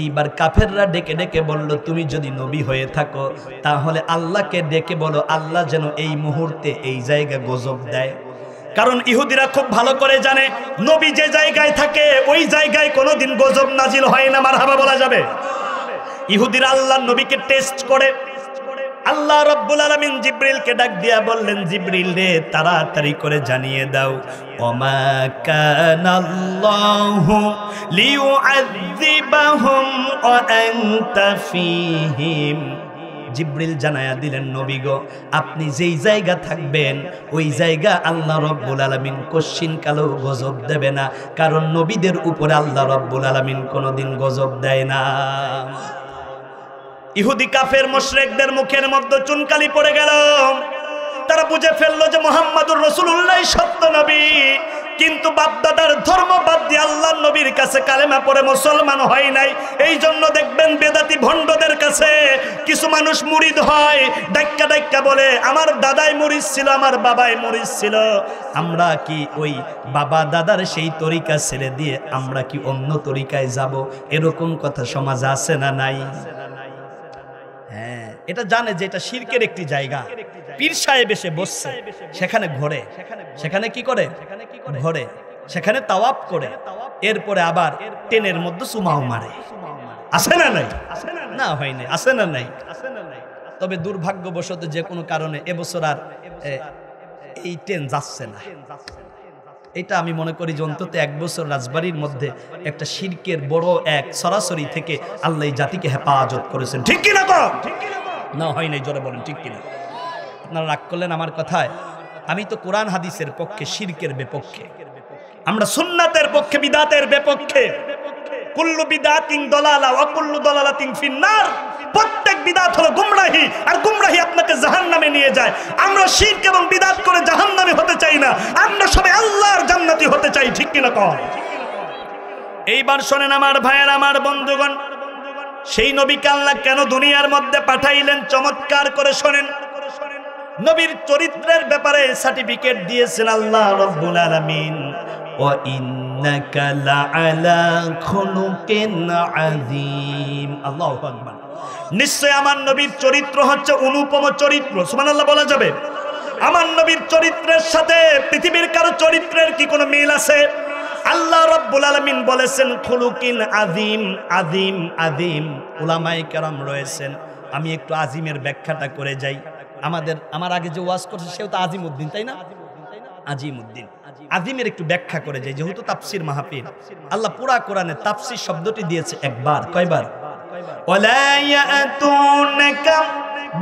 এইবার কাফেররা ডেকে ডেকে বলল, তুমি যদি নবী হয়ে থাকো, তাহলে আল্লাহকে ডেকে বলো, আল্লাহ যেন এই মুহূর্তে এই জায়গায় গজব দেয়। কারণ ইহুদিরা খুব ভালো করে জানে, নবী যে জায়গায় থাকে ওই জায়গায় কোনোদিন গজব নাজিল হয় না। মারহাবা বলা যাবে? ইহুদিরা আল্লাহর নবীকে টেস্ট করে। আল্লাহ রাব্বুল আলামিন জিবরিলকে ডাক দিয়া বললেন, জিবরিল রে, তাড়াতাড়ি করে জানিয়ে দাও, ওমা কানাল্লাহু লিউআযিবাহুম ওয়া আনতা ফীহিম। জিবরিল জানায়া দিলেন, নবী গো, আপনি যেই জায়গা থাকবেন ওই জায়গা আল্লাহ রাব্বুল আলামিন কোশ্চিন কালেও গজব দেবে না, কারণ নবীদের উপরে আল্লাহ রাব্বুল আলামিন কোনোদিন গজব দেয় না। ইহুদি কাফের মুশরিকদের মুখের মধ্যে চুনকালি পড়ে গেল। তারা বুঝে ফেললো যে মুহাম্মাদুর রাসূলুল্লাহ সত্য নবী, কিন্তু বাপদাদার ধর্ম বাদ দিয়ে আল্লাহর নবীর কাছে কালেমা পড়ে মুসলমান হয় নাই। এই জন্য দেখবেন বেদাতি ভণ্ডদের কাছে কিছু মানুষ মুরিদ হয়, ডাক্কা ডাক্কা বলে, আমার দাদাই মুরিদ ছিল, আমার বাবাই মুরিদ ছিল, আমরা কি ওই বাবা দাদার সেই তরিকা ছেড়ে দিয়ে আমরা কি অন্য তরিকায় যাব? এরকম কথা সমাজে আছে না নাই? হ্যাঁ, এটা জানে যে এটা শিরকের একটি জায়গা। পীর সাহেব এসে বসছে, সেখানে ঘোরে, সেখানে কি করে? ঘোরে, সেখানে তাওয়াফ করে, এরপরে আবার টেনের মধ্যে সুমাও মারে। আছে না নাই? না হয় নাই, আছে না নাই? তবে দুর্ভাগ্যবশত যে কোনো কারণে এবছর আর এই ট্রেন যাচ্ছে না। এটা আমি মনে করি যে অন্তত এক বছর রাজবাড়ির মধ্যে একটা শিরকের বড় এক সরাসরি থেকে আল্লাহ এই জাতিকে হেফাজত করেছেন। ঠিক কিনা? না হয় নাই, জোরে বলেন ঠিক কিনা? আপনারা রাগ করলেন আমার কথায়? আমি তো কোরআন হাদিসের পক্ষে, শিরকের বিপক্ষে। আমরা সুন্নাতের পক্ষে, বিদাতের বিপক্ষে। কুল্লু বিদাতিন দালালা ওয়া কুল্লু দালালাতিন ফিন্নার। প্রত্যেক বিদাত হলো গুমরাহি, আর গুমরাহি আপনাকে জাহান্নামে নিয়ে যায়। আমরা শিরক এবং বিদাত করে জাহান্নামে হতে চাই না, আমরা সবাই আল্লাহর জান্নাতি হতে চাই। ঠিক কিনা কর? এইবার শোনেন আমার ভাইয়ের, আমার বন্ধুগণ, সেই নবীকে আল্লাহ কেন দুনিয়ার মধ্যে পাঠাইলেন চমৎকার করে শোনেন। নবীর চরিত্রের ব্যাপারে সার্টিফিকেট দিয়েছেন আল্লাহ রাব্বুল আলামিন, ওয়া ইন্নাকা লাআলা খুলুকিন আযীম। আল্লাহু আকবার। নিশ্চয় আমার নবীর চরিত্র হচ্ছে অনুপম চরিত্র। সুবহানাল্লাহ বলা যাবে? আমার নবীর চরিত্রের সাথে পৃথিবীর কারো চরিত্রের কি কোনো মিল আছে? আল্লাহ রাব্বুল আলামিন বলেছেন খুলুকিন আযীম। আযীম আযীম উলামায়ে কেরাম রয়েছেন, আমি একটু আজিমের ব্যাখ্যাটা করে যাই। আমার আগে যে ওয়াজ করছে সেও তো আজিমউদ্দিন, তাই না? আজিমউদ্দিন। আজিমের একটু ব্যাখ্যা করে যাই, যেহেতু তাফসীর মাহফিল। আল্লাহ পুরা কোরআনে তাফসীর শব্দটি দিয়েছে একবার। কয়বার? ওয়ালা ইয়াতুনাকা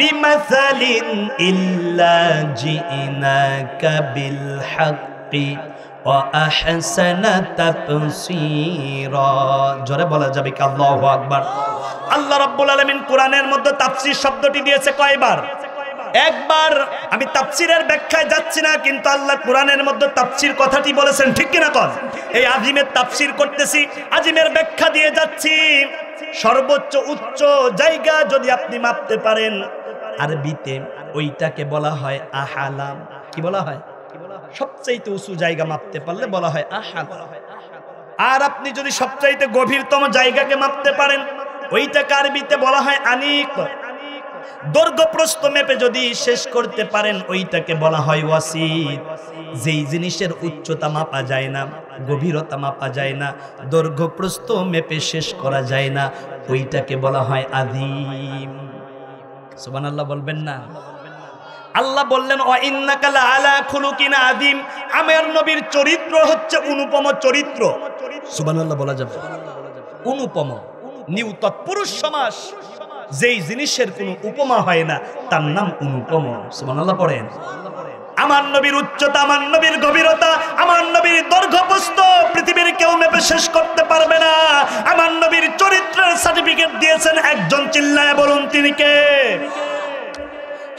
বিমাসালিন ইল্লা জিনাকা বিল হাক্কি ওয়া আহসানা তাফসীরা। জোরে বলা যাবে কি আল্লাহু আকবার? আল্লাহ রাব্বুল আলামিন কোরআনের মধ্যে তাফসীর শব্দটি দিয়েছে কয়বার? একবার। আমি তাফসীরের ব্যাখ্যায় যাচ্ছি না, কিন্তু আল্লাহ কোরআনের মধ্যে তাফসীর কথাটি বলেছেন, ঠিক কিনা কন? এই আজিমের তাফসীর করতেছি, আজিমের ব্যাখ্যা দিয়ে যাচ্ছি। সর্বোচ্চ উচ্চ জায়গা যদি আপনি মাপতে পারেন আরবিতে, ওইটাকে বলা হয় আহালাম। কি বলা হয়? সবচাইতে উঁচু জায়গা মাপতে পারলে বলা হয় আহালাম। আর আপনি যদি সবচাইতে গভীরতম জায়গাকে মাপতে পারেন, ওইটাকে আরবিতে বলা হয় আনিক। দৈর্ঘ্য প্রস্থ মেপে যদি শেষ করতে পারেন, ওইটাকে বলা হয় ওয়াসিত। যেই জিনিসের উচ্চতা মাপা যায় না, গভীরতা মাপা যায় না, দৈর্ঘ্য প্রস্থ মেপে শেষ করা যায় না, ওইটাকে বলা হয় আযীম। সুবহানাল্লাহ বলবেন না? আল্লাহ বললেন ওয়া ইন্নাকা লাআলা খুলুকিন আযীম। আমার নবীর চরিত্র হচ্ছে অনুপম চরিত্র। সুবহানাল্লাহ বলা যাবে? অনুপম, নিউ তৎপুরুষ সমাস। যেই জিনিসের কোনো উপমা হয় না তার নাম অনুপম। সুবহানাল্লাহ পড়েন। আমার নবীর উচ্চতা, আমার নবীর গভীরতা, আমার নবীর দৈর্ঘ্য প্রস্থ পৃথিবীর কেউ মেপে শেষ করতে পারবে না। আমার নবীর চরিত্রের সার্টিফিকেট দিয়েছেন একজন, চিল্লায় বলুন তিনি কে?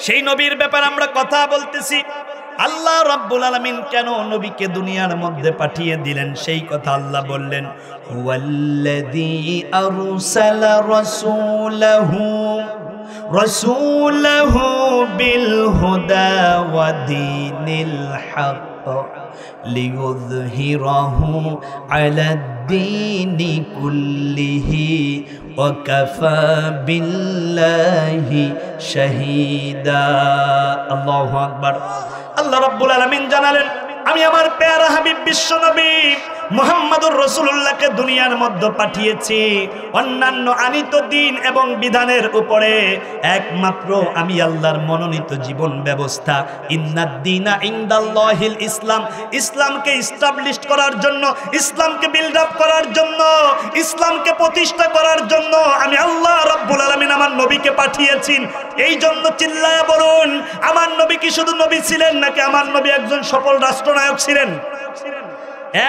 সেই নবীর ব্যাপারে আমরা কথা বলতেছি। আল্লাহ রাব্বুল আলামিন কেন নবীকে দুনিয়ার মধ্যে পাঠিয়ে দিলেন সেই কথা আল্লাহ বললেন, হুয়াল্লাযী আরসালা রাসূলাহু বিল হুদা ওয়া দীনিল হক লিইয়ুযহিরাহু আলাদ-দীনি কুল্লিহি ওয়া কাফা বিল্লাহি শাহীদা। আল্লাহু আকবার। আল্লাহ রাব্বুল আলামিন জানালেন, আমি আমার প্যারা হাবিব বিশ্বনবী মুহাম্মদুর রাসূলুল্লাহকে দুনিয়ার মধ্যে পাঠিয়েছি অন্যান্য আনিত দিন এবং বিধানের উপরে। একমাত্র আমি আল্লাহর মনোনীত জীবন ব্যবস্থা ইন্নাদ দীনা ইনদাল্লাহিল ইসলাম, ইসলামকে এস্টাবলিশ করার জন্য, ইসলামকে বিল্ড আপ করার জন্য, ইসলামকে প্রতিষ্ঠা করার জন্য আমি আল্লাহ রাব্বুল আলামিন আমার নবীকে পাঠিয়েছি। এই জন্য চিল্লায়া বলুন, আমার নবী কি শুধু নবী ছিলেন, নাকি আমার নবী একজন সফল রাষ্ট্রনায়ক ছিলেন?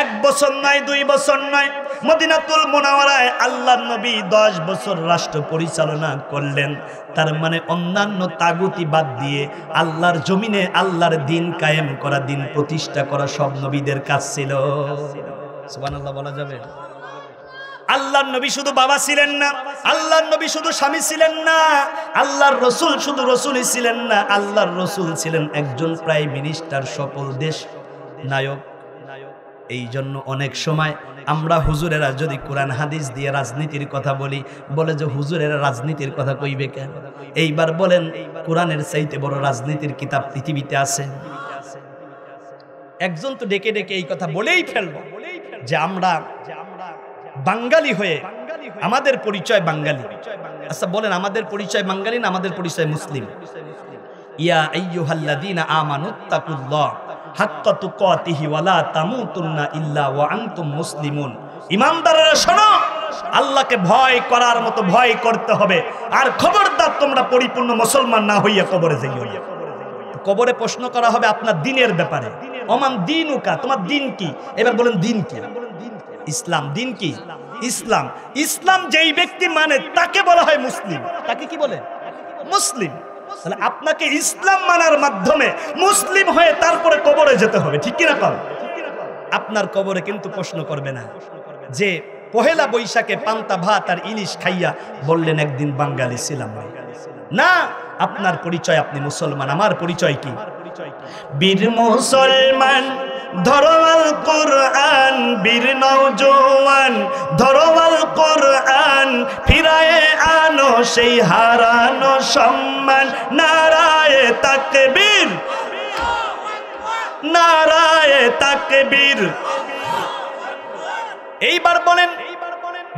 1 বছর নয়, 2 বছর নয়, মদিনাতুল মুনাওয়ারায় আল্লাহর নবী 10 বছর রাষ্ট্র পরিচালনা করলেন। তার মানে অন্যান্য তাগুতি বাদ দিয়ে আল্লাহর জমিনে আল্লাহর দিন কায়েম করা, দিন প্রতিষ্ঠা করা সব নবীদের কাজ ছিল। সুবহানাল্লাহ বলা যাবে? আল্লাহর নবী শুধু বাবা ছিলেন না, আল্লাহর নবী শুধু স্বামী ছিলেন না, আল্লাহর রসুল শুধু রসুলই ছিলেন না, আল্লাহর রসুল ছিলেন একজন প্রাইম মিনিস্টার, সকল দেশ নায়ক। এই জন্য অনেক সময় আমরা হুজুরেরা যদি কোরআন হাদিস দিয়ে রাজনীতির কথা বলি, বলে যে হুজুরেরা রাজনীতির কথা কইবে কেন? এইবার বলেন, কোরআনের চাইতে বড় রাজনীতির কিতাব পৃথিবীতে আছে? একজন তো ডেকে ডেকে এই কথা বলেই ফেলবো যে আমরা বাঙালি হয়ে আমাদের পরিচয় বাঙালি। আচ্ছা বলেন, আমাদের পরিচয় বাঙালি না আমাদের পরিচয় মুসলিম? ইয়া আইয়ুহাল্লাযীনা আমানুত্তাকুল্লাহ হাক্কা তুকাতিহি ওয়া লা তামুতুন্না ইল্লা ওয়া আনতুম মুসলিমুন। ঈমানদাররা শোনো, আল্লাহকে ভয় করার মতো ভয় করতে হবে। আর খবরদার তোমরা পরিপূর্ণ মুসলমান না হইয়া কবরে যাইও। কবরে প্রশ্ন করা হবে আপনার দিনের ব্যাপারে। ওমান দীনুকা, তোমার দিন কি? এবার বলেন দিন কি? ইসলাম। দিন কি? ইসলাম। ইসলাম যেই ব্যক্তি মানে তাকে বলা হয় মুসলিম। তাকে কি বলে? মুসলিম। তাহলে আপনাকে ইসলাম মানার মাধ্যমে মুসলিম হয়ে তারপরে কবরে যেতে হবে, ঠিক কিনা? আপনার কবরে কিন্তু প্রশ্ন করবে না যে পহেলা বৈশাখে পান্তা ভাত আর ইলিশ খাইয়া বললেন একদিন বাঙালি ছিলাম না। আপনার পরিচয় আপনি মুসলমান, আমার পরিচয় কি? বীর মুসলমান ধরো আল কোরআন, বীর নওজোয়ান ধরো আল কোরআন, ফিরায়ে আনো সেই হারানো সম্মান। নারায়ে তাকবীর, নারায়ে তাকবীর। এইবার বলেন,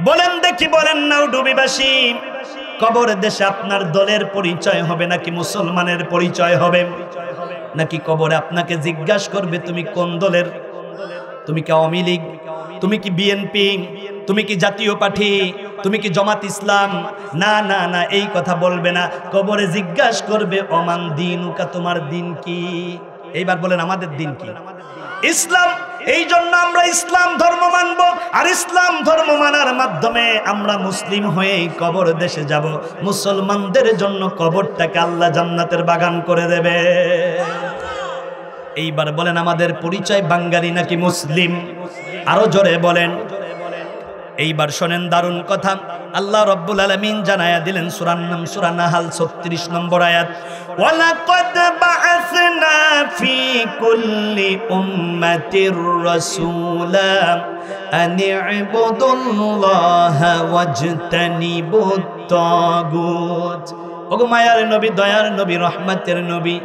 বলেন দেখি, বলেন নাউডুবিবাসী, কবর দেশে আপনার দলের পরিচয় হবে নাকি মুসলমানের পরিচয় হবে? নাকি কবরে আপনাকে জিজ্ঞাসা করবে তুমি কোন দলের? তুমি কি আওয়ামী লীগ? তুমি কি বিএনপি? তুমি কি জাতীয় পার্টি? তুমি কি জামাত ইসলাম? না না না, এই কথা বলবে না। কবরে জিজ্ঞাসা করবে ওমান দিনুকা, তোমার দিন কি? এইবার বলেন আমাদের দিন কি? ইসলাম। এই জন্য আমরা ইসলাম ধর্ম মানব, আর ইসলাম ধর্ম মানার মাধ্যমে আমরা মুসলিম হয়ে কবর দেশে যাব। মুসলমানদের জন্য কবরটাকে আল্লাহ জান্নাতের বাগান করে দেবে। এইবার বলেন আমাদের পরিচয় বাঙালি নাকি মুসলিম? আরো জোরে বলেন। এইবার শোনেন দারুণ কথা, আল্লাহ রাব্বুল আলামিন জানায়া দিলেন সূরার নাম সূরা নাহাল 36 নম্বর আয়াত, ওয়ালাকাদ বাআসনা ফি কুল্লি উম্মাতির রাসূলা আন ইবুদুল্লাহা ওয়াজতানিবুত তাগুত। ওগো মায়ার নবী, দয়ার নবী, রহমতের নবী,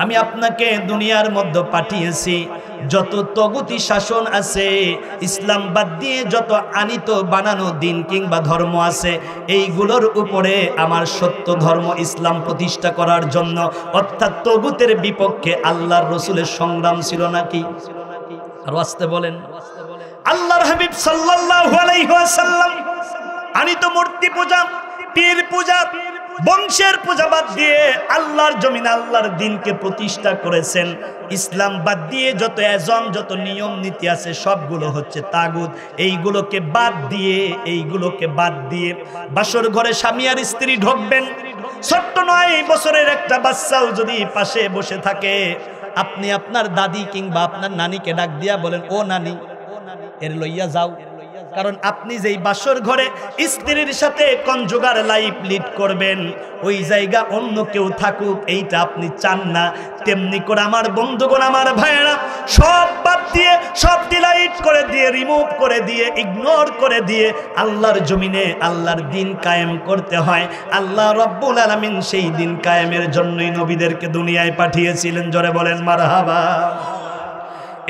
আমি আপনাকে দুনিয়ার মধ্যে পাঠিয়েছি। যত তগুতি শাসন আছে, ইসলাম বাদ দিয়ে যত আনিত বানানো দিন কিংবা ধর্ম আছে, এইগুলোর উপরে আমার সত্য ধর্ম ইসলাম প্রতিষ্ঠা করার জন্য, অর্থাৎ তগুতের বিপক্ষে আল্লাহর রসুলের সংগ্রাম ছিল নাকি? আর আসতে বলেন, আল্লাহর হাবিব সাল্লাল্লাহু আলাইহি ওয়াসাল্লাম আনিত মূর্তি পূজা, পীর পূজা, বংশের পূজা বাদ দিয়ে আল্লাহর জমিনে আল্লাহর দ্বীনকে প্রতিষ্ঠা করেছেন। ইসলাম বাদ দিয়ে যত এজম, যত নিয়ম নীতি আছে সবগুলো হচ্ছে তাগুত। এইগুলোকে বাদ দিয়ে বাসর ঘরে স্বামী আর স্ত্রী ঢুকবেন। ছোট্ট 9 বছরের একটা বাচ্চাও যদি পাশে বসে থাকে, আপনি আপনার দাদি কিংবা আপনার নানিকে ডাক দিয়া বলেন, ও নানি, এর লইয়া যাও। কারণ আপনি যেই বাসর ঘরে স্ত্রীর সাথে কনজুগার লাইফ লিড করবেন, ওই জায়গা অন্য কেউ থাকুক, এইটা আপনি চান না। তেমনি করে আমার বন্ধুগণ, আমার ভাইয়েরা, সব বাদ দিয়ে, সব ডিলাইট করে দিয়ে, রিমুভ করে দিয়ে, ইগনোর করে দিয়ে আল্লাহর জমিনে আল্লাহর দ্বীন কায়েম করতে হয়। আল্লাহ রাব্বুল আলামিন সেই দ্বীন কায়েমের জন্যই নবীদেরকে দুনিয়ায় পাঠিয়েছিলেন। জোরে বলেন মারহাবা।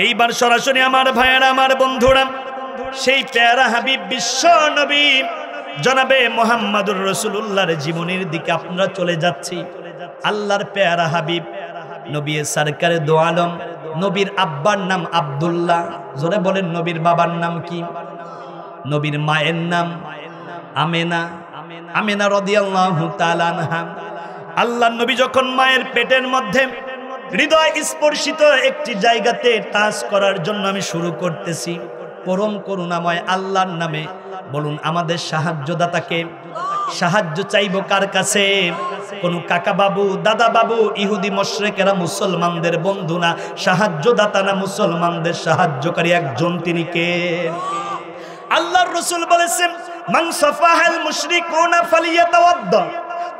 এইবার সরাসরি আমার ভাইয়েরা, আমার বন্ধুরা, সেই প্যারা হাবিব বিশ্ব নবী জনাবে মুহাম্মদুর রাসূলুল্লাহর জীবনের দিকে আপনারা চলে যাচ্ছি। আল্লাহর প্যারা হাবিব নবী সরকারে দো আলম, নবীর আব্বার নাম আব্দুল্লাহ। জোরে বলেন, নবীর বাবার নাম কি? নবীর মায়ের নাম আমেনা, আমেনা রাদিয়াল্লাহু তাআলা আনহা। আল্লাহর নবী যখন মায়ের পেটের মধ্যে, হৃদয় স্পর্শিত একটি জায়গাতে টাচ করার জন্য আমি শুরু করতেছি, পরম করুণাময় আল্লাহর নামে বলুন আমাদের সাহায্যদাতাকে। সাহায্য চাইব কার কাছে? কোন কাকা বাবু, দাদা বাবু, ইহুদি মুশরিকেরা মুসলমানদের বন্ধু না, সাহায্যদাতা না, মুসলমানদের সাহায্যকারী একজন, তিনি কে? আল্লাহর রাসূল বলেছেন, মান সাফাহাল মুশরিকুনা ফালিয়াতাওয়াদ্দা।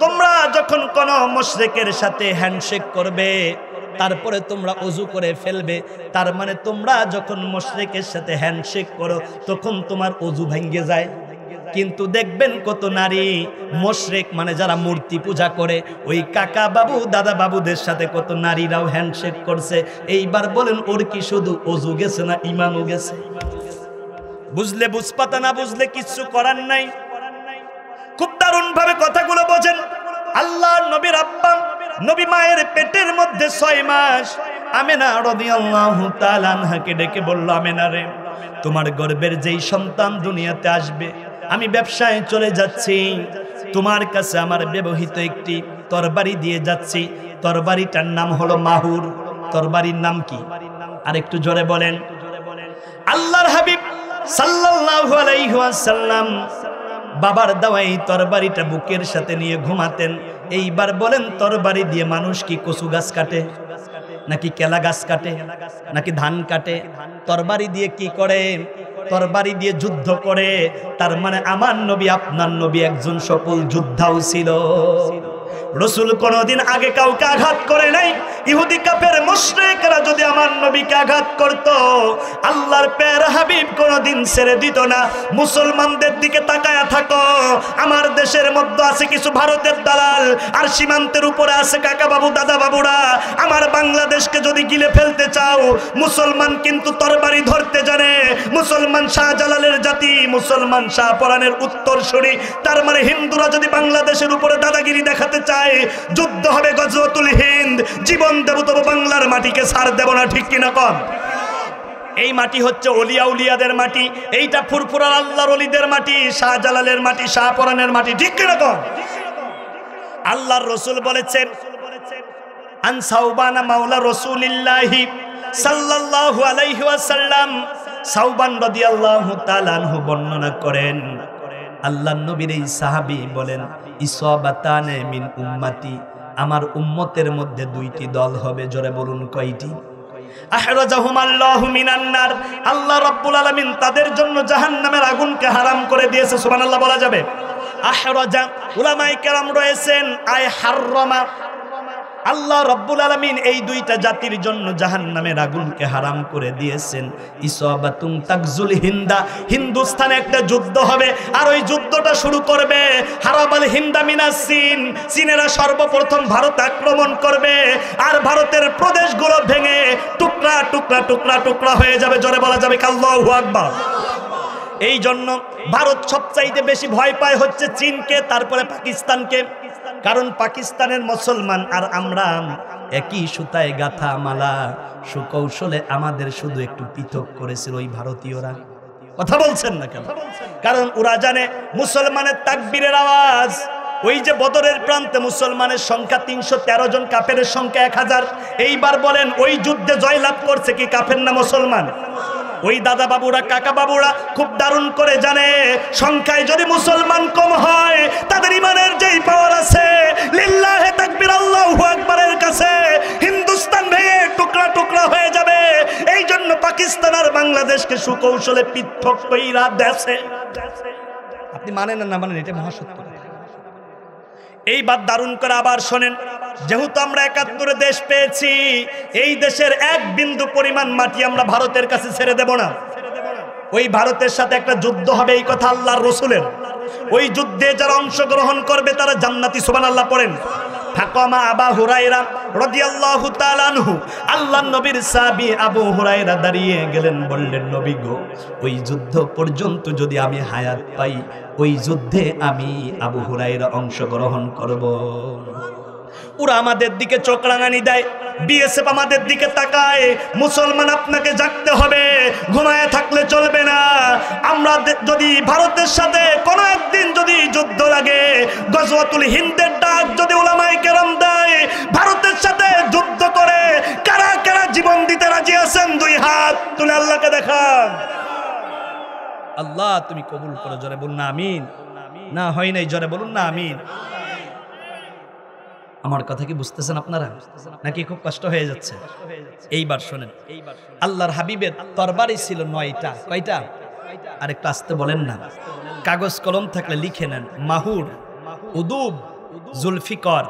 তোমরা যখন কোন মুশরিকের সাথে হ্যান্ডশেক করবে, তারপরে তোমরা ওযু করে ফেলবে, তার মানে তোমরা যখন মুশরিকের সাথে হ্যান্ডশেক করো তখন তোমার ওযু ভেঙে যায়। কিন্তু দেখবেন কত নারী মুশরিক, মানে যারা মূর্তি পূজা করে, ওই কাকা বাবু, দাদা বাবুদের সাথে কত নারীরাও হ্যান্ডশেক করছে। এইবার বলেন, ওর কি শুধু ওযু গেছে না ঈমানও গেছে? বুঝলে বুঝপাতা, না বুঝলে কিচ্ছু করার নাই। খুব দারুণ ভাবে কথাগুলো বোঝেন। আল্লাহর নবীর আব্বা, নবী মায়ের পেটের মধ্যে 6 মাস, আমেনা রাদিয়াল্লাহু তাআলা আনহাকে ডেকে বলল, আমেনা রে, তোমার গর্ভের যেই সন্তান দুনিয়াতে আসবে, আমি ব্যবসায় চলে যাচ্ছি, তোমার কাছে আমার ব্যবহৃত একটি তরবারি দিয়ে যাচ্ছি। তরবারিটার নাম হলো মাহুর। তরবারির নাম কি? আর একটু জোরে বলেন। আল্লাহর হাবিব সাল্লাল্লাহু আলাইহি ওয়াসাল্লাম বাবার দাওয়াই তরবারিটা বুকের সাথে নিয়ে ঘুমাতেন। এইবার বলেন, তরবারি দিয়ে মানুষ কি কচু গাছ কাটে, নাকি কেলা গাছ কাটে, নাকি ধান কাটে? তরবারি দিয়ে কি করে? তরবারি দিয়ে যুদ্ধ করে। তার মানে আমার নবী আপনার নবী একজন সফল যোদ্ধাও ছিল। রসুল কোনদিন আগে কাউকে আঘাত করে নাই। ইহুদি কাফের মুশরিকরা যদি আমার নবীকে আঘাত করত, আল্লাহর প্যারা হাবিব কোনদিন ছেড়ে দিত না। মুসলমানদের দিকে তাকায়া থাকো, আমার দেশের মধ্যে আছে কিছু ভারতের দালাল, আর সীমান্তের উপরে আছে কাকা বাবু দাদা বাবুরা। আমার বাংলাদেশকে যদি গিলে ফেলতে চাও, মুসলমান কিন্তু তরবারি ধরতে জানে। মুসলমান শাহজালালের জাতি, মুসলমান শাহপরানের উত্তরসূরি। তার মানে হিন্দুরা যদি বাংলাদেশের উপরে দাদাগিরি দেখাতে চায়, যুদ্ধ হবে গজওয়াতুল হিন্দ। জীবন দেব তবু বাংলার মাটিকে ছাড় দেব না, ঠিক কিনা কম? এই মাটি হচ্ছে ওলিয়া উলিয়াদের মাটি, এইটা ফুরফুরার আল্লাহর ওলিদের মাটি, শাহজালালের মাটি, শাহপরানের মাটি, ঠিক কিনা কম? আল্লাহর রাসূল বলেছেন, আন সাওবানা মাওলা রাসূলিল্লাহি সাল্লাল্লাহু আলাইহি ওয়াসাল্লাম, সাওবান রাদিয়াল্লাহু তাআলা আনহু বর্ণনা করেন, আল্লাহর নবীর এই সাহাবী বলেন, ইসাবাতানে মিন উম্মতি, আমার উম্মতের মধ্যে দুইটি দল হবে। জোরে বলুন কয়টি? আহরাজাহুমাল্লাহু মিনান নার, আল্লাহ রাব্বুল আলামিন তাদের জন্য জাহান্নামের আগুনকে হারাম করে দিয়েছে। সুবহানাল্লাহ বলা যাবে? আহরাজা উলামায়ে কেরাম রয়েছেন আয় হাররামা, আল্লাহ রাব্বুল আলামিন এই দুইটা জাতির জন্য জাহান্নামের আগুনকে হারাম করে দিয়েছেন। ইসাবাতুন তাকজুল হিন্দা, হিন্দুস্তানে একটা যুদ্ধ হবে, আর ওই যুদ্ধটা শুরু করবে হারাবাল হিন্দা মিনাস চীন, চীনেরা সর্বপ্রথম ভারত আক্রমণ করবে, আর ভারতের প্রদেশগুলো ভেঙে টুকরা টুকরা টুকরা টুকরা হয়ে যাবে। জোরে বলা যাবে আল্লাহু আকবার। এই জন্য ভারত সবচাইতে বেশি ভয় পায় হচ্ছে চীনকে, তারপরে পাকিস্তানকে। কারণ পাকিস্তানের মুসলমান আর আমরা একই সুতায় গাথা মালা, সুকৌশলে আমাদের শুধু একটু পৃথক করেছিল ওই ভারতীয়রা। কথা বলছেন না কেন? কারণ ওরা জানে মুসলমানের তাকবীরের আওয়াজ। ওই যে বদরের প্রান্তে মুসলমানের সংখ্যা 313 জন, কাফেরের সংখ্যা 1000। এইবার বলেন ওই যুদ্ধে জয়লাভ করছে কি কাফের না মুসলমান? ওই দাদা বাবুরা কাকা বাবুরা খুব দারুণ করে জানে, সংখ্যায় যদি মুসলমান কম হয়, তাদের ইমানের যেই পাওয়ার আছে, লিল্লাহে তাকবীর আল্লাহু আকবারের কাছে হিন্দুস্তান ভেঙে টুকরা টুকরা হয়ে যাবে। এই জন্য পাকিস্তান আর বাংলাদেশকে সুকৌশলে পৃথক কইরা দেশে। আপনি মানেন না মানেন, এটা মহাসত্য। এইবার দারুণ করে আবার শোনেন, যেহেতু আমরা 71 দেশ পেয়েছি, এই দেশের এক বিন্দু পরিমাণ মাটি আমরা ভারতের কাছে ছেড়ে দেব না। ওই ভারতের সাথে একটা যুদ্ধ হবে, এই কথা আল্লাহর রাসূলের। ওই যুদ্ধে যারা অংশগ্রহণ করবে তারা জান্নাতি। সুবহানাল্লাহ পড়েন। ফাকামা আবু হুরায়রা রাদিয়াল্লাহু তাআলা আনহু, আল্লাহর নবীর সাহাবী আবু হুরায়রা দাঁড়িয়ে গেলেন, বললেন, নবী গো, ওই যুদ্ধ পর্যন্ত যদি আমি হায়াত পাই, ওই যুদ্ধে আমি আবু হুরায়রা অংশগ্রহণ করব। ওরা আমাদের দিকে চোখ রাঙানি দেয়, বিএসএফ আমাদের দিকে তাকায়। মুসলমান আপনাকে জাগতে হবে, ঘুমায় থাকলে চলবে না। আমরা যদি ভারতের সাথে কোনো একদিন যদি যুদ্ধ লাগে, গজওয়াতুল হিন্দের ডাক যদি উলামায়ে কেরাম দেয়, ভারতের সাথে যুদ্ধ করে কারা কারা জীবন দিতে রাজি আছেন? দুই হাত তুলে আল্লাহকে দেখান। আল্লাহ তুমি কবুল করো। জোরে বলুন না আমিন। না হয় নাই, জোরে বলুন না আমিন। আমার কথা কি বুঝতেছেন আপনারা, নাকি খুব কষ্ট হয়ে যাচ্ছে? এইবার শোনেন, আল্লাহর হাবিবের তরবারি ছিল 9টা। কয়টা? আরেকটু আসতে বলেন না। কাগজ কলম থাকলে লিখে নেন। মাহুর, উদুব, জুলফিকর।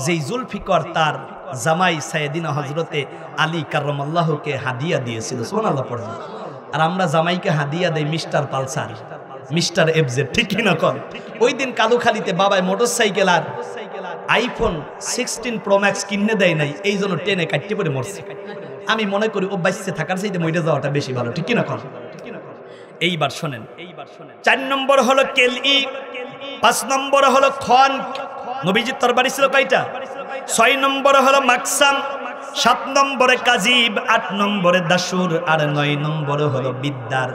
যেই জুলফিকর তার জামাই সাইয়েদিনা হযরতে আলী কাররামাল্লাহুকে হাদিয়া দিয়েছিল। সুবহানাল্লাহ পড়েন। আর আমরা জামাইকে হাদিয়া দেই মিস্টার পালসার, মিস্টার এফজেড, ঠিক কি না কর? ওই দিন কালুখালীতে বাবাই মোটরসাইকেল আর আইফোন 16 প্রো ম্যাক্স কিনে দেয় নাই, এই জন্য টেনে কাটতে পড়ে মরছে। আমি মনে করি ও বাইসে থাকার চাইতে মইরে যাওয়াটা বেশি ভালো, ঠিক কি না কর? এইবার শোনেন, 4 নম্বর হলো কেলই, 5 নম্বর হলো খন। নবীজির তরবারি ছিল কয়টা? 6 নম্বরে হলো মাকসাম, 7 নম্বরে কাজিব, 8 নম্বরে দাসুর, আর 9 নম্বরে হলো বিদ্দার।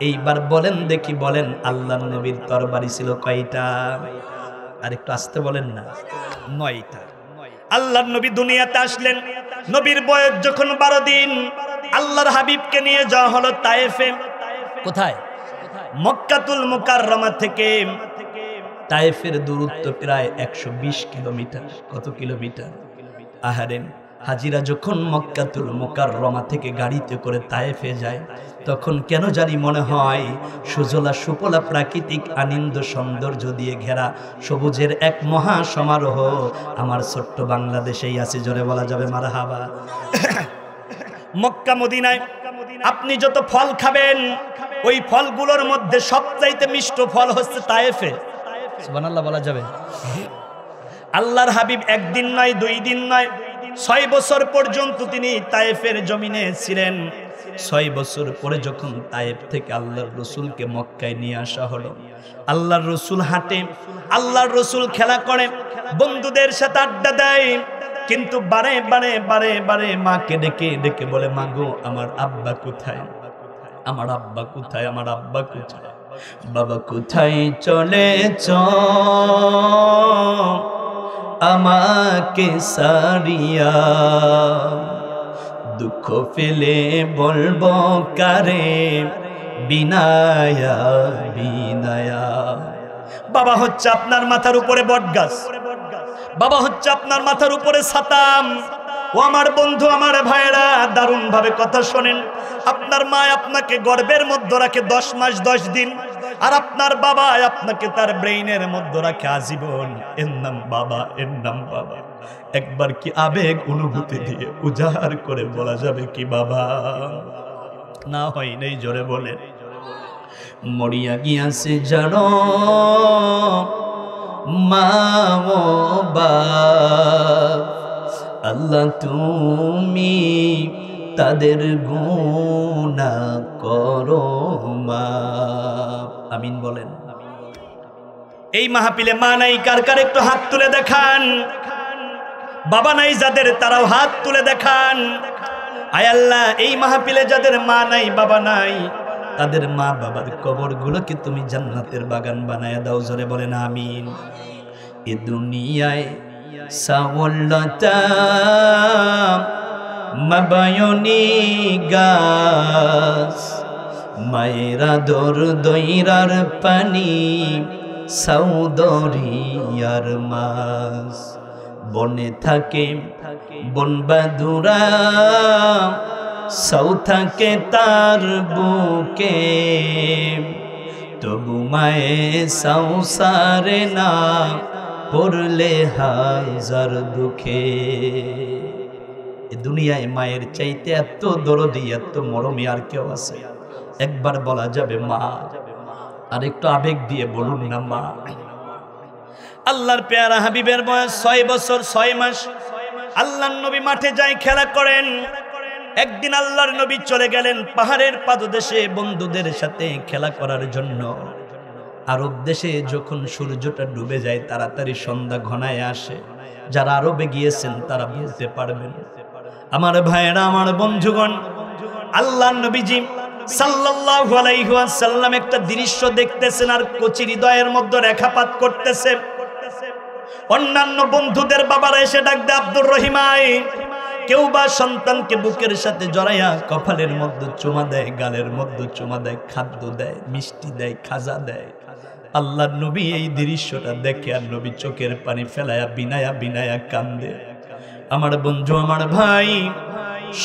এইবার বলেন দেখি, বলেন আল্লাহর নবীর তরবারি ছিল কয়টা? আর একটু আসতে বলেন না। 9টা। আল্লাহর নবী দুনিয়াতে আসলেন, নবীর বয়স যখন 12 দিন, আল্লাহর হাবিবকে নিয়ে যাওয়া হলো তায়েফে। কোথায়? মক্কাতুল মুকাররমা থেকে তায়েফের দূরত্ব প্রায় 120 কিলোমিটার। কত কিলোমিটার? আহারে, হাজিরা যখন মক্কাতুল মুকাররমা থেকে গাড়িতে করে তায়েফে যায়, তখন কেন জানি মনে হয় সুজলা সুফলা প্রাকৃতিক আনন্দ সৌন্দর্য দিয়ে ঘেরা সবুজের এক মহা সমারোহ আমার ছোট্ট বাংলাদেশেই আছে। জোরে বলা যাবে মারহাবা। মক্কা মদিনায় আপনি যত ফল খাবেন, ওই ফলগুলোর মধ্যে সবচাইতে মিষ্ট ফল হচ্ছে তায়েফে। সুবহানাল্লাহ বলা যাবে। আল্লাহর হাবিব একদিন নয়, 2 দিন নয়, 6 বছর পর্যন্ত তিনি তায়েফের জমিনে ছিলেন। 6 বছর পরে যখন তায়েফ থেকে আল্লাহর রসুলকে মক্কায় নিয়ে আসা হলো, আল্লাহর রসুল হাঁটে, আল্লাহর রসুল খেলা করে, বন্ধুদের সাথে আড্ডা দেয়, কিন্তু বারে বারে বারে বারে মাকে ডেকে ডেকে বলে, মা গো আমার আব্বা কোথায়, আমার আব্বা কোথায়, আমার আব্বা কোথায়, বাবা কোথায় চলেছ আমাকে সারিয়া, দুঃখ ফেলে বলবো কারে বিনায়া বিনায়া। বাবা হচ্ছে আপনার মাথার উপরে বটগাছ, বাবা হচ্ছে আপনার মাথার উপরে ছাতাম। ও আমার বন্ধু, আমার ভাইরা, দারুণ ভাবে কথা শোনেন। আপনার মা আপনাকে গর্ভের মধ্যে রাখে 10 মাস 10 দিন, আর আপনার বাবা আপনাকে তার ব্রেইনের মধ্যে রাখে আজীবন। এর নাম বাবা, এর নাম বাবা। একবার কি আবেগ অনুভূতি দিয়ে উজাড় করে বলা যাবে কি বাবা? না হয় নেই, জোরে বলে। মরিয়া গিয়াছে জানো মা ও বাপ, আল্লাহ তুমি তাদের গুনাহ করো মাফ। আমিন বলেন। এই মাহফিলে মা নাই কার কার একটু হাত তুলে দেখান। বাবা নাই যাদের, তারাও হাত তুলে দেখান। আয় আল্লাহ, এই মাহফিলে যাদের মা নাই বাবা নাই, তাদের মা বাবার কবরগুলোকে তুমি জান্নাতের বাগান বানায়া দাও। জোরে বলেন আমিন। এ দুনিয়ায় সাওয়াল্লাতা মাবায়নি গাছ, মায়েরা দর দইরার পানি সাউদরিয়ার মাছ, বনে থাকে বনবাদুরা সাউ থাকে তার বুকে, তবু মায়ে সাউ সারে না পড়লে হাজার দুঃখে। এ দুনিয়ায় মায়ের চাইতে এত দরদি, এত মরমী আর কেউ আছে? একবার বলা যাবে মা, আর একটু আবেগ দিয়ে বলুন না মা। আল্লাহর পেয়ারা হাবিবের বয়স 6 বছর 6 মাস। আল্লাহর নবী মাঠে যায় খেলা করেন। একদিন আল্লাহর নবী চলে গেলেন পাহাড়ের পাদদেশে বন্ধুদের সাথে খেলা করার জন্য। আরব দেশে যখন সূর্যটা ডুবে যায়, তাড়াতাড়ি সন্ধ্যা ঘনায় আসে। যারা আরবে গিয়েছেন তারা বুঝতে পারবেন। আমার ভাইয়েরা, আমার বন্ধুগণ, আল্লাহর নবীজি সাল্লাল্লাহু আলাইহি ওয়াসাল্লাম একটা দৃশ্য দেখতেছেন আর কচি হৃদয়ের মধ্যে রেখাপাত করতেছে। অন্যান্য বন্ধুদের বাবারা এসে ডাক দেয়, আব্দুর রহিমাই। কেউ বা সন্তানকে বুকের সাথে জড়াইয়া কপালের মধ্যে চুমা দেয়, গালের মধ্যে চুমা দেয়, খাদ্য দেয়, মিষ্টি দেয়, খাজা দেয়। আল্লাহর নবী এই দৃশ্যটা দেখে আর নবী চোখের পানি ফেলায়া বিনায়া বিনায়া কান্দে। আমার বন্ধু, আমার ভাই,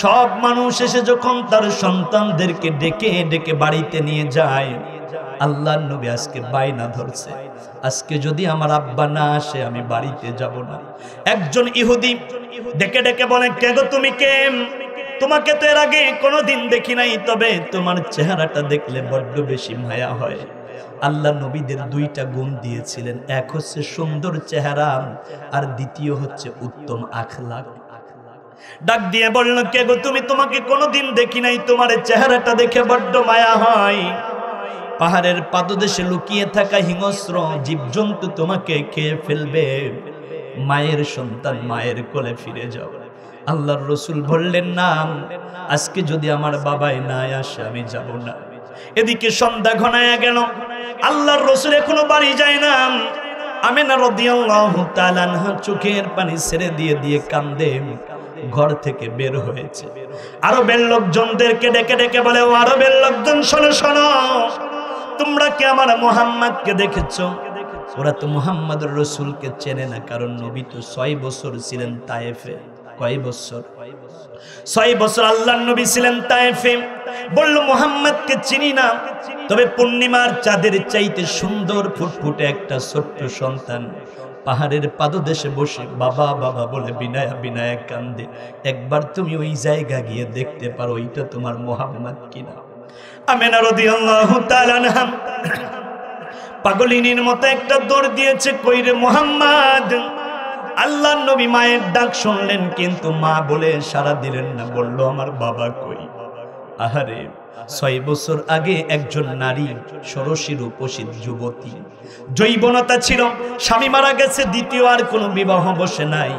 সব মানুষ এসে যখন তার সন্তানদেরকে ডেকে ডেকে বাড়িতে নিয়ে যায়, আল্লাহর নবী আজকে বায়না ধরছে, আজকে যদি আমার আব্বা না আসে আমি বাড়িতে যাব না। একজন ইহুদি ডেকে ডেকে বলে, কে গো তুমি কে? তোমাকে তো এর আগে কোনোদিন দেখি নাই, তবে তোমার চেহারাটা দেখলে বড্ড বেশি মায়া হয়। আল্লাহ নবীদের 2টা গুণ দিয়েছিলেন, এক হচ্ছে সুন্দর চেহারা, আর দ্বিতীয় হচ্ছে উত্তম আখলাক। ডাক দিয়ে বলল, কে গো তুমি? তোমাকে কোনোদিন দেখি নাই, তোমার চেহারাটা দেখে বড্ড মায়া হয়। পাহাড়ের পাদদেশে লুকিয়ে থাকা হিংস্র জীবজন্তু তোমাকে খেয়ে ফেলবে। মায়ের সন্তান, মায়ের কোলে ফিরে যাও। আল্লাহর রসুল বললেন, না, আজকে যদি আমার বাবাই না আসে আমি যাব না। এদিকে সন্ধ্যা ঘনায়া গেল, আল্লাহর রসুল এখনো বাড়ি যায় না। আমেনা রাদিয়াল্লাহু তাআলা আনহা চোখের পানি ছেড়ে দিয়ে দিয়ে কান্দে। ঘর থেকে বের হয়েছে, আরবের লোকজনদেরকে ডেকে ডেকে বলে, ও আরবের লোকজন, শোনো শোনো, তোমরা কি আমার মুহাম্মদকে দেখেছো? ওরা তো মুহাম্মদুর রাসূলকে চেনে না, কারণ নবী তো 6 বছর ছিলেন তায়েফে। কয় বছর? 6 বছর আল্লাহর নবী ছিলেন তায়েফে। বলল মুহাম্মদকে চিনি না, তবে পূর্ণিমার চাঁদের চাইতে সুন্দর ফুটফুটে একটা ছোট্ট সন্তান পাহাড়ের পাদদেশে বসে বাবা বাবা বলে বিনায়া বিনায়া কান্দে। একবার তুমি ওই জায়গা গিয়ে দেখতে পারো ওইটা তোমার মুহাম্মদ কিনা। আমিনা রাদিয়াল্লাহু তাআলা আনহা পাগলিনীর মতো একটা দৌড় দিয়েছে, কইরে মুহাম্মদ। আল্লাহর নবী মায়ের ডাক শুনলেন, কিন্তু মা বলে সাড়া দিলেন না। বলল আমার বাবা কই? আহারে, 6 বছর আগে একজন নারী, ষোড়শী রূপসী যুবতী, যৌবনতা ছিল, স্বামী মারা গেছে, দ্বিতীয় আর কোনো বিবাহ বসে নাই।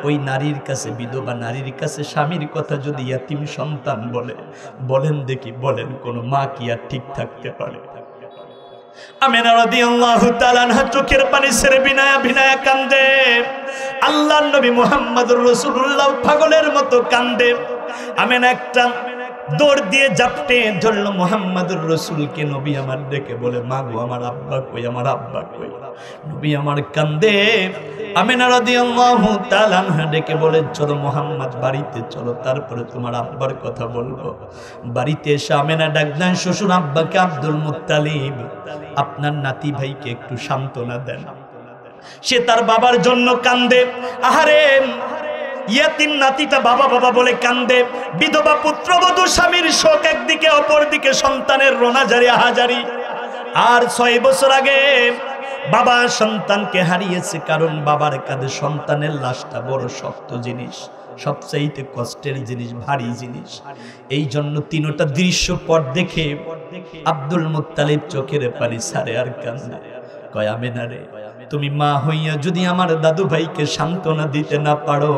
ওই নারীর কাছে, বিধবা নারীর কাছে স্বামীর কথা যদি ইয়াতিম সন্তান বলে, বলেন দেখি, বলেন কোন মা কি আর ঠিক থাকতে পারে? আমিনা রাদিয়াল্লাহু তাআলা আনহা চোখের পানি ছেড়ে বিনায়া বিনায়া কান্দে। আল্লাহর নবী মুহাম্মদুর রাসূলুল্লাহ পাগলের মতো কান্দে। আমিনা একটা দৌড় দিয়ে জাপটে ধরল মুহাম্মদুর রাসূলকে। নবী আমার ডেকে বলে, মা গো, আমার আব্বা কই? আমার আব্বা কই? নবী আমার কান্দে। আমিনা রাদিয়াল্লাহু তাআলা আনহা ডেকে বলে, চলো মুহাম্মদ বাড়িতে চলো, তারপরে তোমার আব্বার কথা বলবো। বাড়িতে এসে আমিনা ডাক দেন শ্বশুর আব্বাকে, আব্দুল মুত্তালিব, আপনার নাতি ভাইকে একটু সান্ত্বনা দেন। সে তার বাবার জন্য কান্দে। আহারে, ইয়াতিম নাতিটা বাবা বাবা বলে কান্দে। বিধবা পুত্রবধূ স্বামীর শোক একদিকে, অপরদিকে সন্তানের রোনাজারি আহাজারি। আর 6 বছর আগে বাবা সন্তানকে হারিয়েছে, কারণ বাবার কাঁধে সন্তানের লাশটা বড় শক্ত জিনিস, সবচাইতে কষ্টের জিনিস, ভারী জিনিস। এই জন্য তিনটা দৃশ্য পর দেখে আব্দুল মুত্তালিব চোখের পানি ছাড়ে আর কান্দে। কয়, আমিনা রে, তুমি মা হইয়া যদি আমার দাদু ভাইকে সান্ত্বনা দিতে না পারো,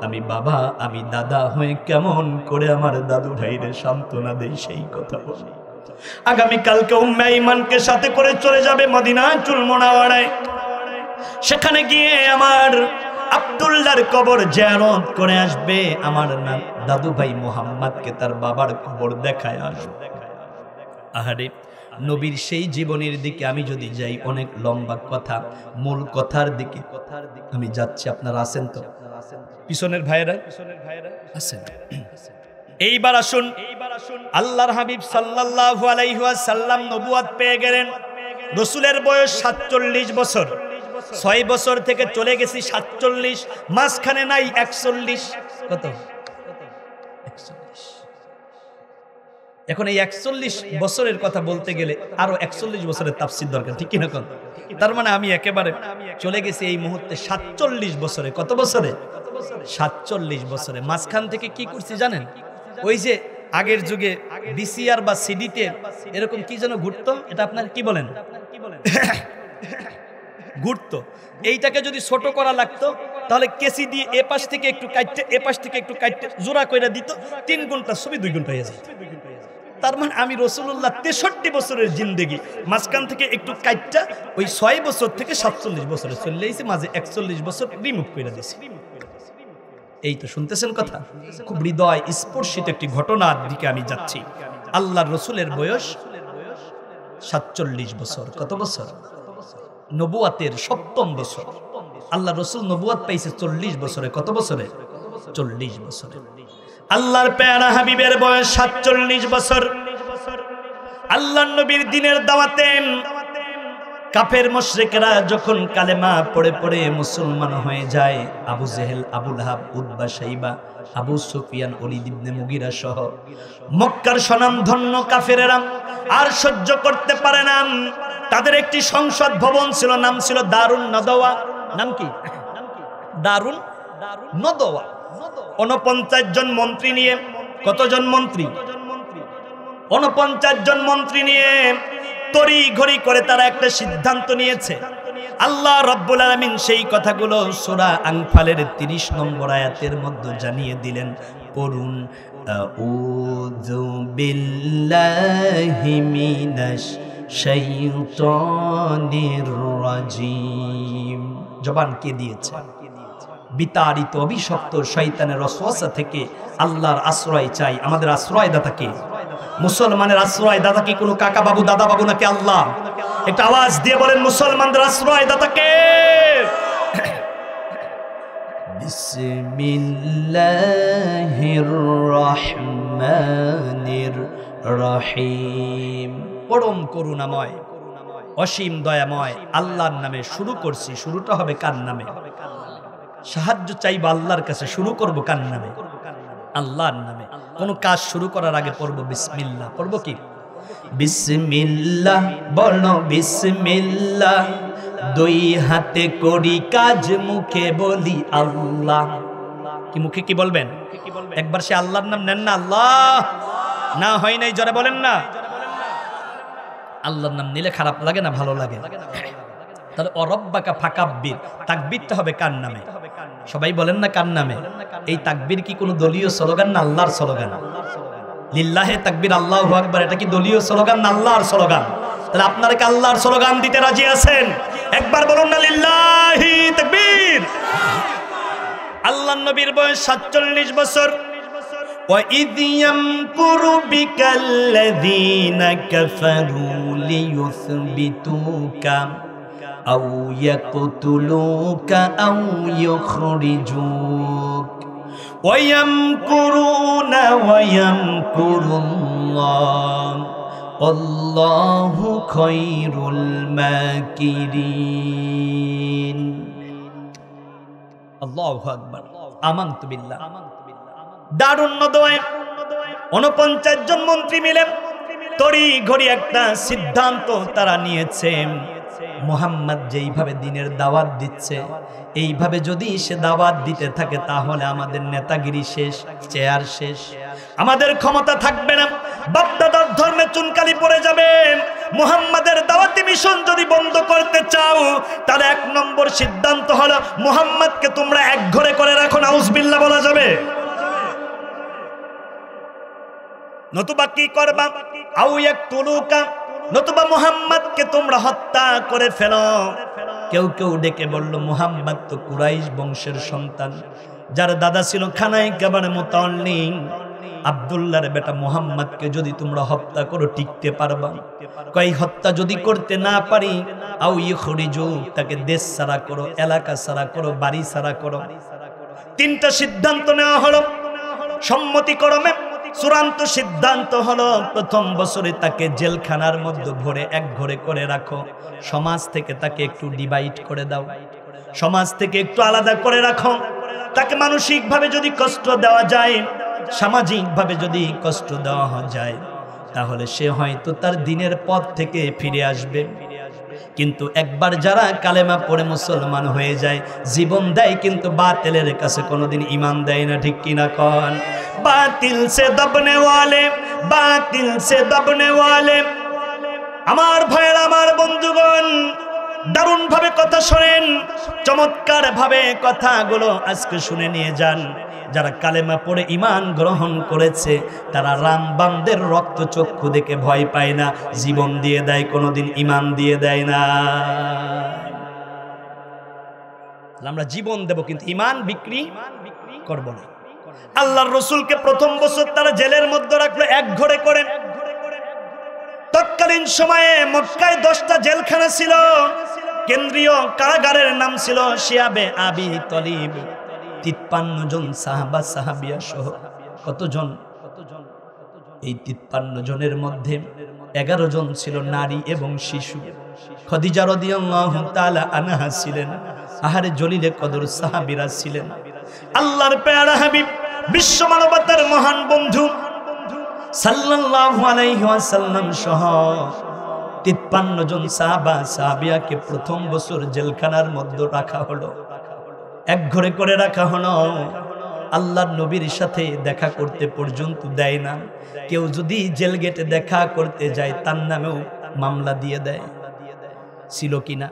আমি বাবা, আমি দাদা হয়ে কেমন করে আমার দাদু ভাইরে সান্ত্বনা দেই সেই কথা বলি। আগামীকালকে উম্মে ঈমানকে সাথে করে চলে যাবে মদিনাতুল মুনাওয়ারায়। সেখানে গিয়ে আমার আব্দুল্লাহর কবর জিয়ারত করে আসবে, আমার দাদু ভাই মুহাম্মদকে তার বাবার কবর দেখায় আসবে। আহারে, নবীর সেই জীবনের দিকে আমি যদি যাই, অনেক লম্বা কথা, মূল কথার দিকে আমি যাচ্ছি। আপনারা আছেন তো? পিছনের ভাইরা আছেন? এইবার আসুন, আল্লাহর হাবিব সাল্লাল্লাহু আলাইহি ওয়াসাল্লাম নবুয়ত পেয়ে গেলেন। রাসূলের বয়স 47 বছর। 6 বছর থেকে চলে গেছি 47, মাঝখানে নাই 41। কত? 41। এখন এই 41 বছরের কথা বলতে গেলে আরো 41 বছরের তাফসীর দরকার, ঠিক কিনা? কোন? তার মানে আমি একেবারে চলে গেছি এই মুহূর্তে 47 বছরে। কত বছরে? 47 বছরে। মাঝখান থেকে কি করছি জানেন? ওই যে আগের যুগে ভিসিআর বা সিডিতে এরকম কি যেন ঘুরতো, এটা আপনার কি বলেন? ঘুরতো। এইটাকে যদি ছোট করা লাগতো, তাহলে কেসি দিয়ে এ পাশ থেকে একটু কাটতে, এ পাশ থেকে একটু কাটতে, জোড়া কইরা দিত, 3 ঘন্টা ছবি 2 ঘন্টা হয়ে যায়। তার মানে আমি রাসূলুল্লাহ 63 বছরের জিন্দেগি, মাঝখান থেকে একটু কাটটা ওই 6 বছর থেকে 47 বছরে চলে এসেছি, মাঝে 41 বছর রিমুভ করে দিয়েছি। এই তো শুনতেছেন কথা? খুব হৃদয় স্পর্শিত একটি ঘটনার দিকে আমি যাচ্ছি। আল্লাহর রাসূলের বয়স 47 বছর। কত বছর? নবুয়াতের 7ম বছর। আল্লাহর রাসূল নবুয়াত পাইছে 40 বছরে। কত বছরে? 40 বছরে। আল্লাহর প্যারা হাবিবের বয়স 47 বছর। আল্লাহর নবীর দিনের দাওয়াতে কাফের মুশরিকরা যখন কালেমা পড়ে পড়ে মুসলমান হয়ে যায়, আবু জেহেল, আবু লাহাব, উতবা, শাইবা, আবু সুফিয়ান, ওলীদ ইবনে মুগিরা সহ মক্কার স্বনামধন্য কাফেরেরা আর সহ্য করতে পারে না। তাদের একটি সংসদ ভবন ছিল, নাম ছিল দারুন নদওয়া। নাম কি? দারুন নদওয়া। 49 জন মন্ত্রী নিয়ে, কতজন মন্ত্রী? 49 জন মন্ত্রী নিয়ে তড়ি ঘড়ি করে তারা একটা সিদ্ধান্ত নিয়েছে। আল্লাহ রাব্বুল আলামিন সেই কথাগুলো সূরা আনফালের 30 নম্বর আয়াতের মধ্যে জানিয়ে দিলেন। পড়ুন, আউযু বিল্লাহি মিনাশ শাইতানির রাজিম। জবান কে দিয়েছে? বিতাড়িত অভিশপ্ত শয়তানের ওয়াসওয়াসা থেকে আল্লাহর আশ্রয় চাই। আমাদের আশ্রয়দাতা কে? মুসলমানের আশ্রয়দাতা কি কোনো কাকা বাবু, দাদা বাবু, নাকি আল্লাহ? একটা আওয়াজ দিয়ে বলেন, মুসলমানদের আশ্রয়দাতা কে? বিসমিল্লাহির রহমানির রহিম। পরম করুণাময় অসীম দয়াময় আল্লাহর নামে শুরু করছি। শুরুটা হবে কার নামে? সাহায্য চাইবো আল্লাহর কাছে, শুরু করব কার নামে? আল্লাহর নামে। কোন কাজ শুরু করার আগে পড়বো বিসমিল্লাহ। পড়বো কি? বিসমিল্লাহ, বলো বিসমিল্লাহ। দুই হাতে করি কাজ, মুখে বলি আল্লাহ। কি মুখে কি বলবেন? একবার সে আল্লাহর নাম নেন না, আল্লাহ। না হয় নাই, জোরে বলেন না। আল্লাহর নাম নিলে খারাপ লাগে না ভালো লাগে? তাহলে অরব্বাকা ফাকাব্বির, তাকবীরটা হবে কার নামে? সবাই বলেন না কার নামে? এই তাকবীর কি কোনো দলীয় স্লোগান না আল্লাহর স্লোগান? লিল্লাহে তাকবীর, আল্লাহু আকবার, এটা কি দলীয় স্লোগান না আল্লাহর স্লোগান? তাহলে আপনারা কি আল্লাহর স্লোগান দিতে রাজি আছেন? একবার বলুন না লিল্লাহি তাকবীর। আল্লাহর নবীর বয়স 47 বছর। وَإِذْ يَمْكُرُ بِكَ الَّذِينَ كَفَرُوا لِيُثْبِتُوكَ أَوْ يَقْتُلُوكَ أَوْ يُخْرِجُوكَ وَيَمْكُرُونَ وَيَمْكُرُ اللَّهُ وَاللَّهُ خَيْرُ الْمَاكِرِينَ। আল্লাহু আকবার। আমানতু বিল্লাহ। দারুণ দোয়া। 49 জন মন্ত্রী মিলে তড়ি ঘড়ি একটা সিদ্ধান্ত তারা নিয়েছে। মুহাম্মদ যেইভাবে দ্বীনের দাওয়াত দিচ্ছে, এইভাবে যদি সে দাওয়াত দিতে থাকে তাহলে আমাদের নেতাগিরি শেষ, চেয়ার শেষ, আমাদের ক্ষমতা থাকবে না, বাপদাদার ধর্মে চুনকালি পড়ে যাবে। মুহাম্মাদের দাওয়াতি মিশন যদি বন্ধ করতে চাও তাহলে 1 নম্বর সিদ্ধান্ত হলো মুহাম্মদকে তোমরা এক ঘরে করে রাখো। নাউজুবিল্লাহ বলা যাবে? নতুবা কি করবা? আউ ইয়াকতুলুকা, নতুবা মুহাম্মদকে তোমরা হত্যা করে ফেলো। কেউ কেউ ডেকে বলল মুহাম্মদ তো কুরাইশ বংশের সন্তান, যার দাদা ছিল খানায় কাবার মুতাল্লিম। আব্দুল্লাহর বেটা মুহাম্মদকে যদি তোমরা হত্যা করো টিকতে পারবা? কই হত্যা যদি করতে না পারি, আউ ইখরিজু, তাকে দেশ ছাড়া করো, এলাকা ছাড়া করো, বাড়ি ছাড়া করো। 3টা সিদ্ধান্ত নেওয়া হলো সম্মতিক্রমে। চূড়ান্ত সিদ্ধান্ত হলো প্রথম বছরে তাকে জেলখানার মধ্যে ভরে এক ঘরে করে রাখো। সমাজ থেকে তাকে একটু ডিভাইড করে দাও, সমাজ থেকে একটু আলাদা করে রাখো। তাকে মানসিকভাবে যদি কষ্ট দেওয়া যায়, সামাজিকভাবে যদি কষ্ট দেওয়া যায়, তাহলে সে হয়তো তার দ্বীনের পথ থেকে ফিরে আসবে। কিন্তু একবার যারা কালেমা পড়ে মুসলমান হয়ে যায়, জীবন দেয় কিন্তু বাতিলের কাছে কোনোদিন ঈমান দেয় না। ঠিক কিনা কন? বাতিল সে দবনে ওয়ালে, বাতিল সে দবনে ওয়ালে। আমার ভাইয়েরা, আমার বন্ধুগণ, দারুণ ভাবে কথা শোনেন, চমৎকার ভাবে কথাগুলো আজকে শুনে নিয়ে যান। যারা কালেমা পড়ে ঈমান গ্রহণ করেছে তারা রামবামদের রক্ত চক্ষু দেখে ভয় পায় না, জীবন দিয়ে দেয়, কোনোদিন ঈমান দিয়ে দেয় না। আমরা জীবন দেব কিন্তু ঈমান বিক্রি করব না। আল্লাহর রাসূলকে প্রথম বছর তারা জেলের মধ্যে রাখলো এক ঘরে করে। তৎকালীন সময়ে মক্কায় 10টা জেলখানা ছিল। কেন্দ্রীয় কারাগারের নাম ছিল শিয়াবে আবি তলিব। 53 জন সাহাবা সাহাবিয়া সহ কতজন? এই 53 জনের মধ্যে 11 জন ছিল নারী এবং শিশু। খাদিজা রাদিয়াল্লাহু তাআলা আনহা ছিলেন। আহারে জলিলে কদর সাহাবীরা ছিলেন। আল্লাহর প্যারা হাবিব, বিশ্ব মানবতার মহান বন্ধু সাল্লাল্লাহু আলাইহি ওয়াসাল্লাম সহ 53 জন সাহাবা সাহাবিয়াকে প্রথম বছর জেলখানার মধ্যে রাখা হলো, এক ঘরে করে রাখা হলো। আল্লাহর নবীর সাথে দেখা করতে পর্যন্ত দেয় না। কেউ যদি জেল গেটে দেখা করতে যায় তার নামেও মামলা দিয়ে দেয়। ছিল কিনা?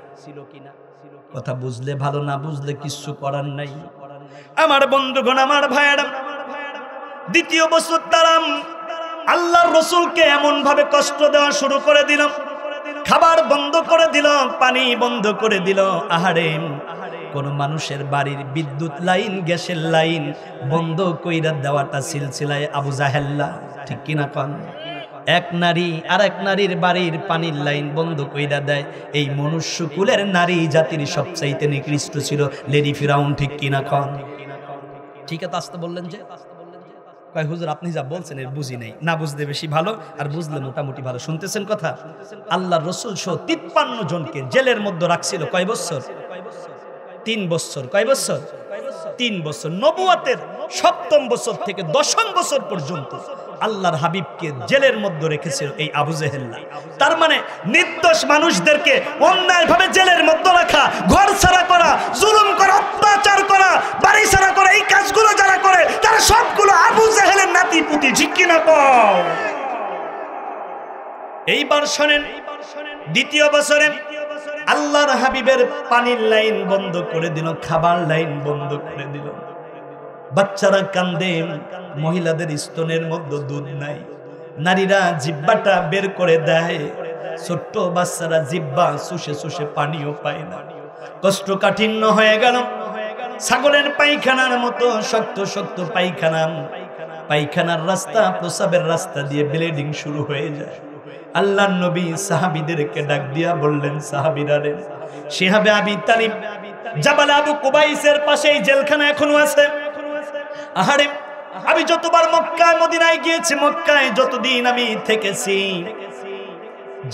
কথা বুঝলে ভালো, না বুঝলে কিছু করার নাই। আমার বন্ধুগণ, আমার ভাইয়েরা, দ্বিতীয় বছর তারা আল্লাহর রাসূলকে এমন ভাবে কষ্ট দেওয়া শুরু করে দিল, খাবার বন্ধ করে দিল, পানি বন্ধ করে দিল। আহারে, কোন মানুষের বাড়ির বিদ্যুৎ লাইন, গ্যাসের লাইন বন্ধ কইরা দেওয়াটা সিলসিলায় আবু জাহেল্লা। ঠিক কিনা কন? এক নারী আর এক নারীর বাড়ির পানির লাইন বন্ধ কইরা দেয়। এই মনুষ্য কুলের নারী জাতির সবচাইতে নিকৃষ্ট ছিল লেডি ফিরাউন। ঠিক কিনা কন? ঠিক আছে আসতে বললেন যে কয় হুজুর আপনি যা বলছেন এর বুঝি নাই, না বুঝলে বেশি ভালো, আর বুঝলে মোটামুটি ভালো। শুনতেছেন কথা? আল্লাহর রাসূল সহ 53 জনকে জেলের মধ্যে রাখছিল কয় বছর? 3 বছর। কয় বছর? 3 বছর। নবুয়তের 7ম বছর থেকে 10ম বছর পর্যন্ত আল্লাহর হাবিবকে জেলের মধ্যে রেখেছিল এই আবু জেহেল। তার মানে নির্দোষ মানুষদেরকে অন্যায়ভাবে জেলের মধ্যে রাখা, ঘর ছাড়া করা, জুলুম করা, অত্যাচার করা, বাড়ি ছাড়া করা, এই কাজগুলো যারা করে তারা সবগুলো আবু জেহেলের নাতিপুতি। ঠিক কিনা কও? এইবার শোনেন, দ্বিতীয় বছরে আল্লাহর হাবিবের পানির লাইন বন্ধ করে দিল, খাবার লাইন বন্ধ করে দিল। বাচ্চারা কান্দে, মহিলাদের স্তনের মধ্যে দুধ নাই, নারীরা জিব্বাটা বের করে দেয়, ছোট্ট বাচ্চারা জিব্বা শুষে শুষে পানিও পায় না। কষ্ট কাঠিন্য হয়ে গেল। ছাগলের পায়খানার মতো শক্ত শক্ত পায়খানা, পায়খানার রাস্তা প্রসাবের রাস্তা দিয়ে ব্লিডিং শুরু হয়ে যায়। আল্লাহর নবী সাহাবীদেরকে ডাক দিয়া বললেন, সাহাবীরা রে, শিহাবে আবি তালিব জাবাল আবু কুবাইসের পাশেই জেলখানা এখনো আছে। আহারে, আমি যতবার মক্কায় মদিনায় গিয়েছি, মক্কায় যতদিন আমি থেকেছি,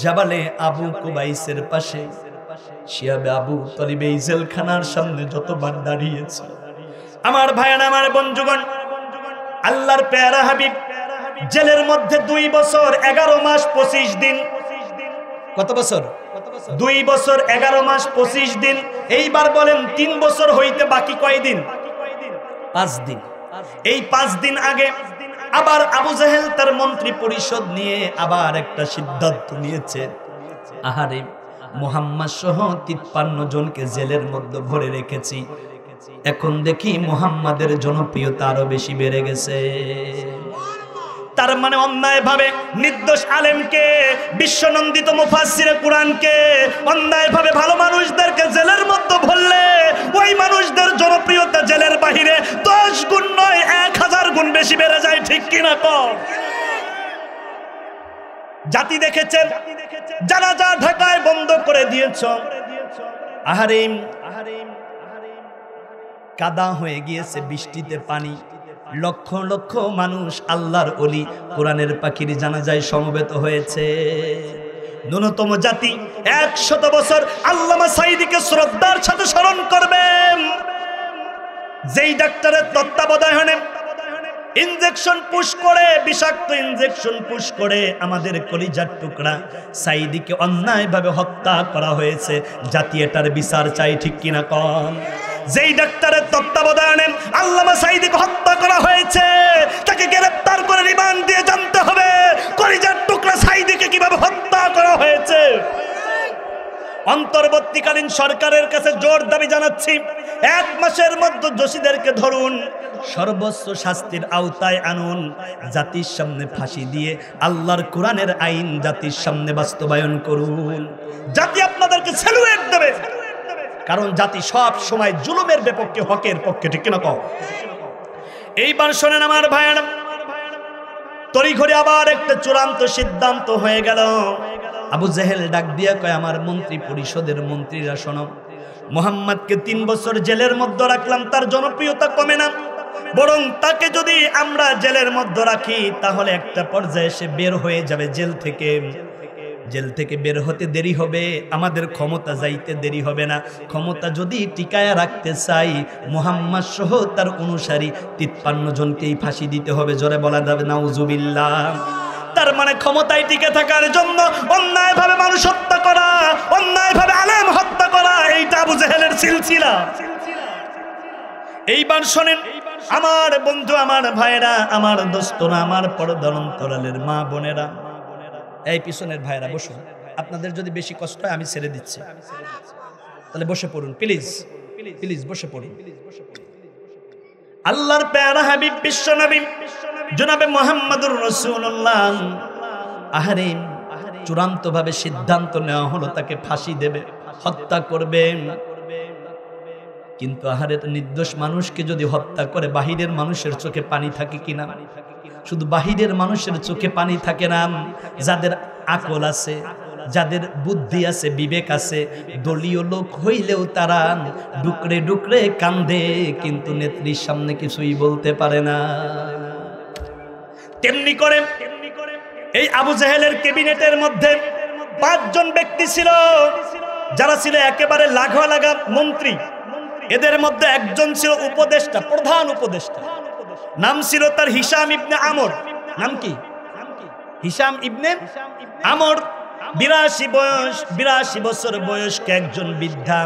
জাবালে আবু কুবাইসের পাশে শিহাবে আবু তালিব এই জেলখানার সামনে যতবার দাঁড়িয়েছে, আমার ভাইয়ান, আমার বন্ধুগণ, আল্লাহর প্যারা হাবিব জেলের মধ্যে 2 বছর 11 মাস 25 দিন। কত বছর? 2 বছর 11 মাস 25 দিন। এইবার বলেন 3 বছর হইতে বাকি কয় দিন? 5 দিন। এই 5 দিন আগে আবার আবু জেহেল তার মন্ত্রী পরিষদ নিয়ে আবার একটা সিদ্ধান্ত নিয়েছে। আহারে, মুহাম্মদ সহ 53 জনকে জেলের মধ্যে ভরে রেখেছি, এখন দেখি মুহাম্মাদের জনপ্রিয়তা আরো বেশি বেড়ে গেছে। তার মানে অন্যায় ভাবে নির্দোষ আলেমকে, বিশ্বনন্দিত মুফাসসিরে কুরআনকে অন্যায় ভাবে ভালো মানুষদেরকে জেলের মধ্যে ভরলে ওই মানুষদের জনপ্রিয়তা জেলের বাহিরে 10 গুণ নয় 1000 গুণ বেশি বেড়ে যায়। ঠিক কিনা কও? জাতি দেখেছেন, জানাজা ঢাকায় বন্ধ করে দিয়েছ। আহারে, কাদা হয়ে গিয়েছে বৃষ্টিতে পানি, লক্ষ লক্ষ মানুষ আল্লাহর ওলি কোরআনের পাখির জানাজায় সমবেত হয়েছে। ন্যূনতম জাতি 100 বছর আল্লামা সাঈদীকে শ্রদ্ধার সাথে স্মরণ করবেন, যেই ডাক্তারের তত্ত্বাবধানে ইনজেকশন পুশ করে, বিষাক্ত ইনজেকশন পুশ করে আমাদের কলিজার টুকরা সাঈদীকে অন্যায়ভাবে হত্যা করা হয়েছে। জাতি এটার বিচার চাই। ঠিক কিনা কম? যেই ডাক্তারের তত্ত্বাবধানে আল্লামা সাঈদীকে হত্যা করা হয়েছে, তাকে গ্রেফতার করে রিমান্ড দিয়ে জানতে হবে কলিজার টুকরা সাঈদীকে কিভাবে হত্যা করা হয়েছে। অন্তর্বর্তীকালীন সরকারের কাছে জোর দাবি জানাচ্ছি, 1 মাসের মধ্যে দোষীদেরকে ধরুন, সর্বোচ্চ শাস্তির আওতায় আনুন, জাতির সামনে ফাঁসি দিয়ে আল্লাহর কোরআনের আইন জাতির সামনে বাস্তবায়ন করুন। জাতি আপনাদেরকে স্যালুয়েট দেবে, কারণ জাতি সব সময় জুলুমের বিপক্ষে, হকের পক্ষে। ঠিক কিনা কও? এইবার শোনেন আমার ভাইয়েরা, তড়িঘড়ি আবার একটা চূড়ান্ত সিদ্ধান্ত হয়ে গেল। আবু জেহেল ডাক দিয়া কয়, আমার মন্ত্রী পরিষদের মন্ত্রীরা শোনো, মুহাম্মদকে 3 বছর জেলের মধ্যে রাখলাম, তার জনপ্রিয়তা কমে না, বরং তাকে যদি আমরা জেলের মধ্যে রাখি তাহলে একটা পর্যায়ে সে বের হয়ে যাবে জেল থেকে। জেল থেকে বের হতে দেরি হবে, আমাদের ক্ষমতা যাইতে দেরি হবে না। ক্ষমতা যদি টিকায়া রাখতে চাই, মুহাম্মদ সহ তার অনুসারী 53 জনকেই ফাঁসি দিতে হবে। জোরে বলা যাবে নাউজুবিল্লাহ। তার মানে ক্ষমতায় টিকে থাকার জন্য অন্যায়ভাবে মানুষ হত্যা করা, অন্যায়ভাবে আলেম হত্যা করা, এইটা আবু জেহেলের সিলসিলা। এইবার শোনেন আমার বন্ধু, আমার ভাইরা, আমার দোস্তরা, আমার পর্দার অন্তরালের মা বোনেরা, এই পিছনের ভাইরা বসুন। আপনাদের যদি বেশি কষ্ট হয় আমি ছেড়ে দিচ্ছি, তাহলে বসে পড়ুন প্লিজ, প্লিজ বসে পড়ুন। আল্লাহর প্যারা হাবিব বিশ্ব নবী জনাবে মুহাম্মদুর রাসূলুল্লাহ, আহারে, চূড়ান্ত ভাবে সিদ্ধান্ত নেওয়া হলো তাকে ফাঁসি দেবে, হত্যা করবে। কিন্তু আহারে, নির্দোষ মানুষকে যদি হত্যা করে বাহিরের মানুষের চোখে পানি থাকে কিনা? শুধু বাহিরের মানুষের চোখে পানি থাকে না, যাদের আকল আছে, যাদের বুদ্ধি আছে, বিবেক আছে, দলীয় লোক হইলেও তারা ডুকরে ডুকরে কান্দে, কিন্তু নেত্রীর সামনে কিছুই বলতে পারে না। তেমনি করে এই আবু জাহেলের ক্যাবিনেটের মধ্যে 5 জন ব্যক্তি ছিল যারা ছিল একেবারে লাগা লাগা মন্ত্রী। এদের মধ্যে একজন ছিল উপদেষ্টা, প্রধান উপদেষ্টা, নাম ছিল তার হিশাম ইবনে আমর। নাম কি? হিশাম ইবনে আমর। 82 বছর বয়স্ক একজন বৃদ্ধা।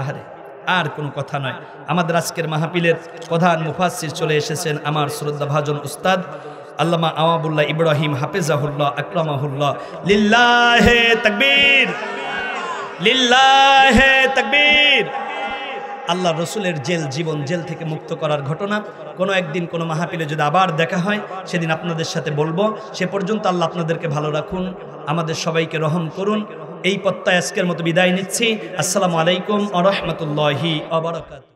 আহারে, আর কোনো কথা নয়। আমাদের আজকের মাহফিলের প্রধান মুফাসসির চলে এসেছেন, আমার শ্রদ্ধাভাজন উস্তাদ আল্লামা আওয়াবুল্লাহ ইব্রাহিম হাফেজাহুল্লাহ আকরামাহুল্লাহ। লিল্লাহে তাকবীর, লিল্লাহে তাকবীর। আল্লাহ রসুলের জেল জীবন, জেল থেকে মুক্ত করার ঘটনা কোনো একদিন কোনো মাহফিলে যদি আবার দেখা হয় সেদিন আপনাদের সাথে বলবো। সে পর্যন্ত আল্লাহ আপনাদেরকে ভালো রাখুন, আমাদের সবাইকে রহম করুন। এই প্রত্যয় আজকের মতো বিদায় নিচ্ছি। আসসালামু আলাইকুম ওয়া রাহমাতুল্লাহি ওয়া বারাকাতুহু।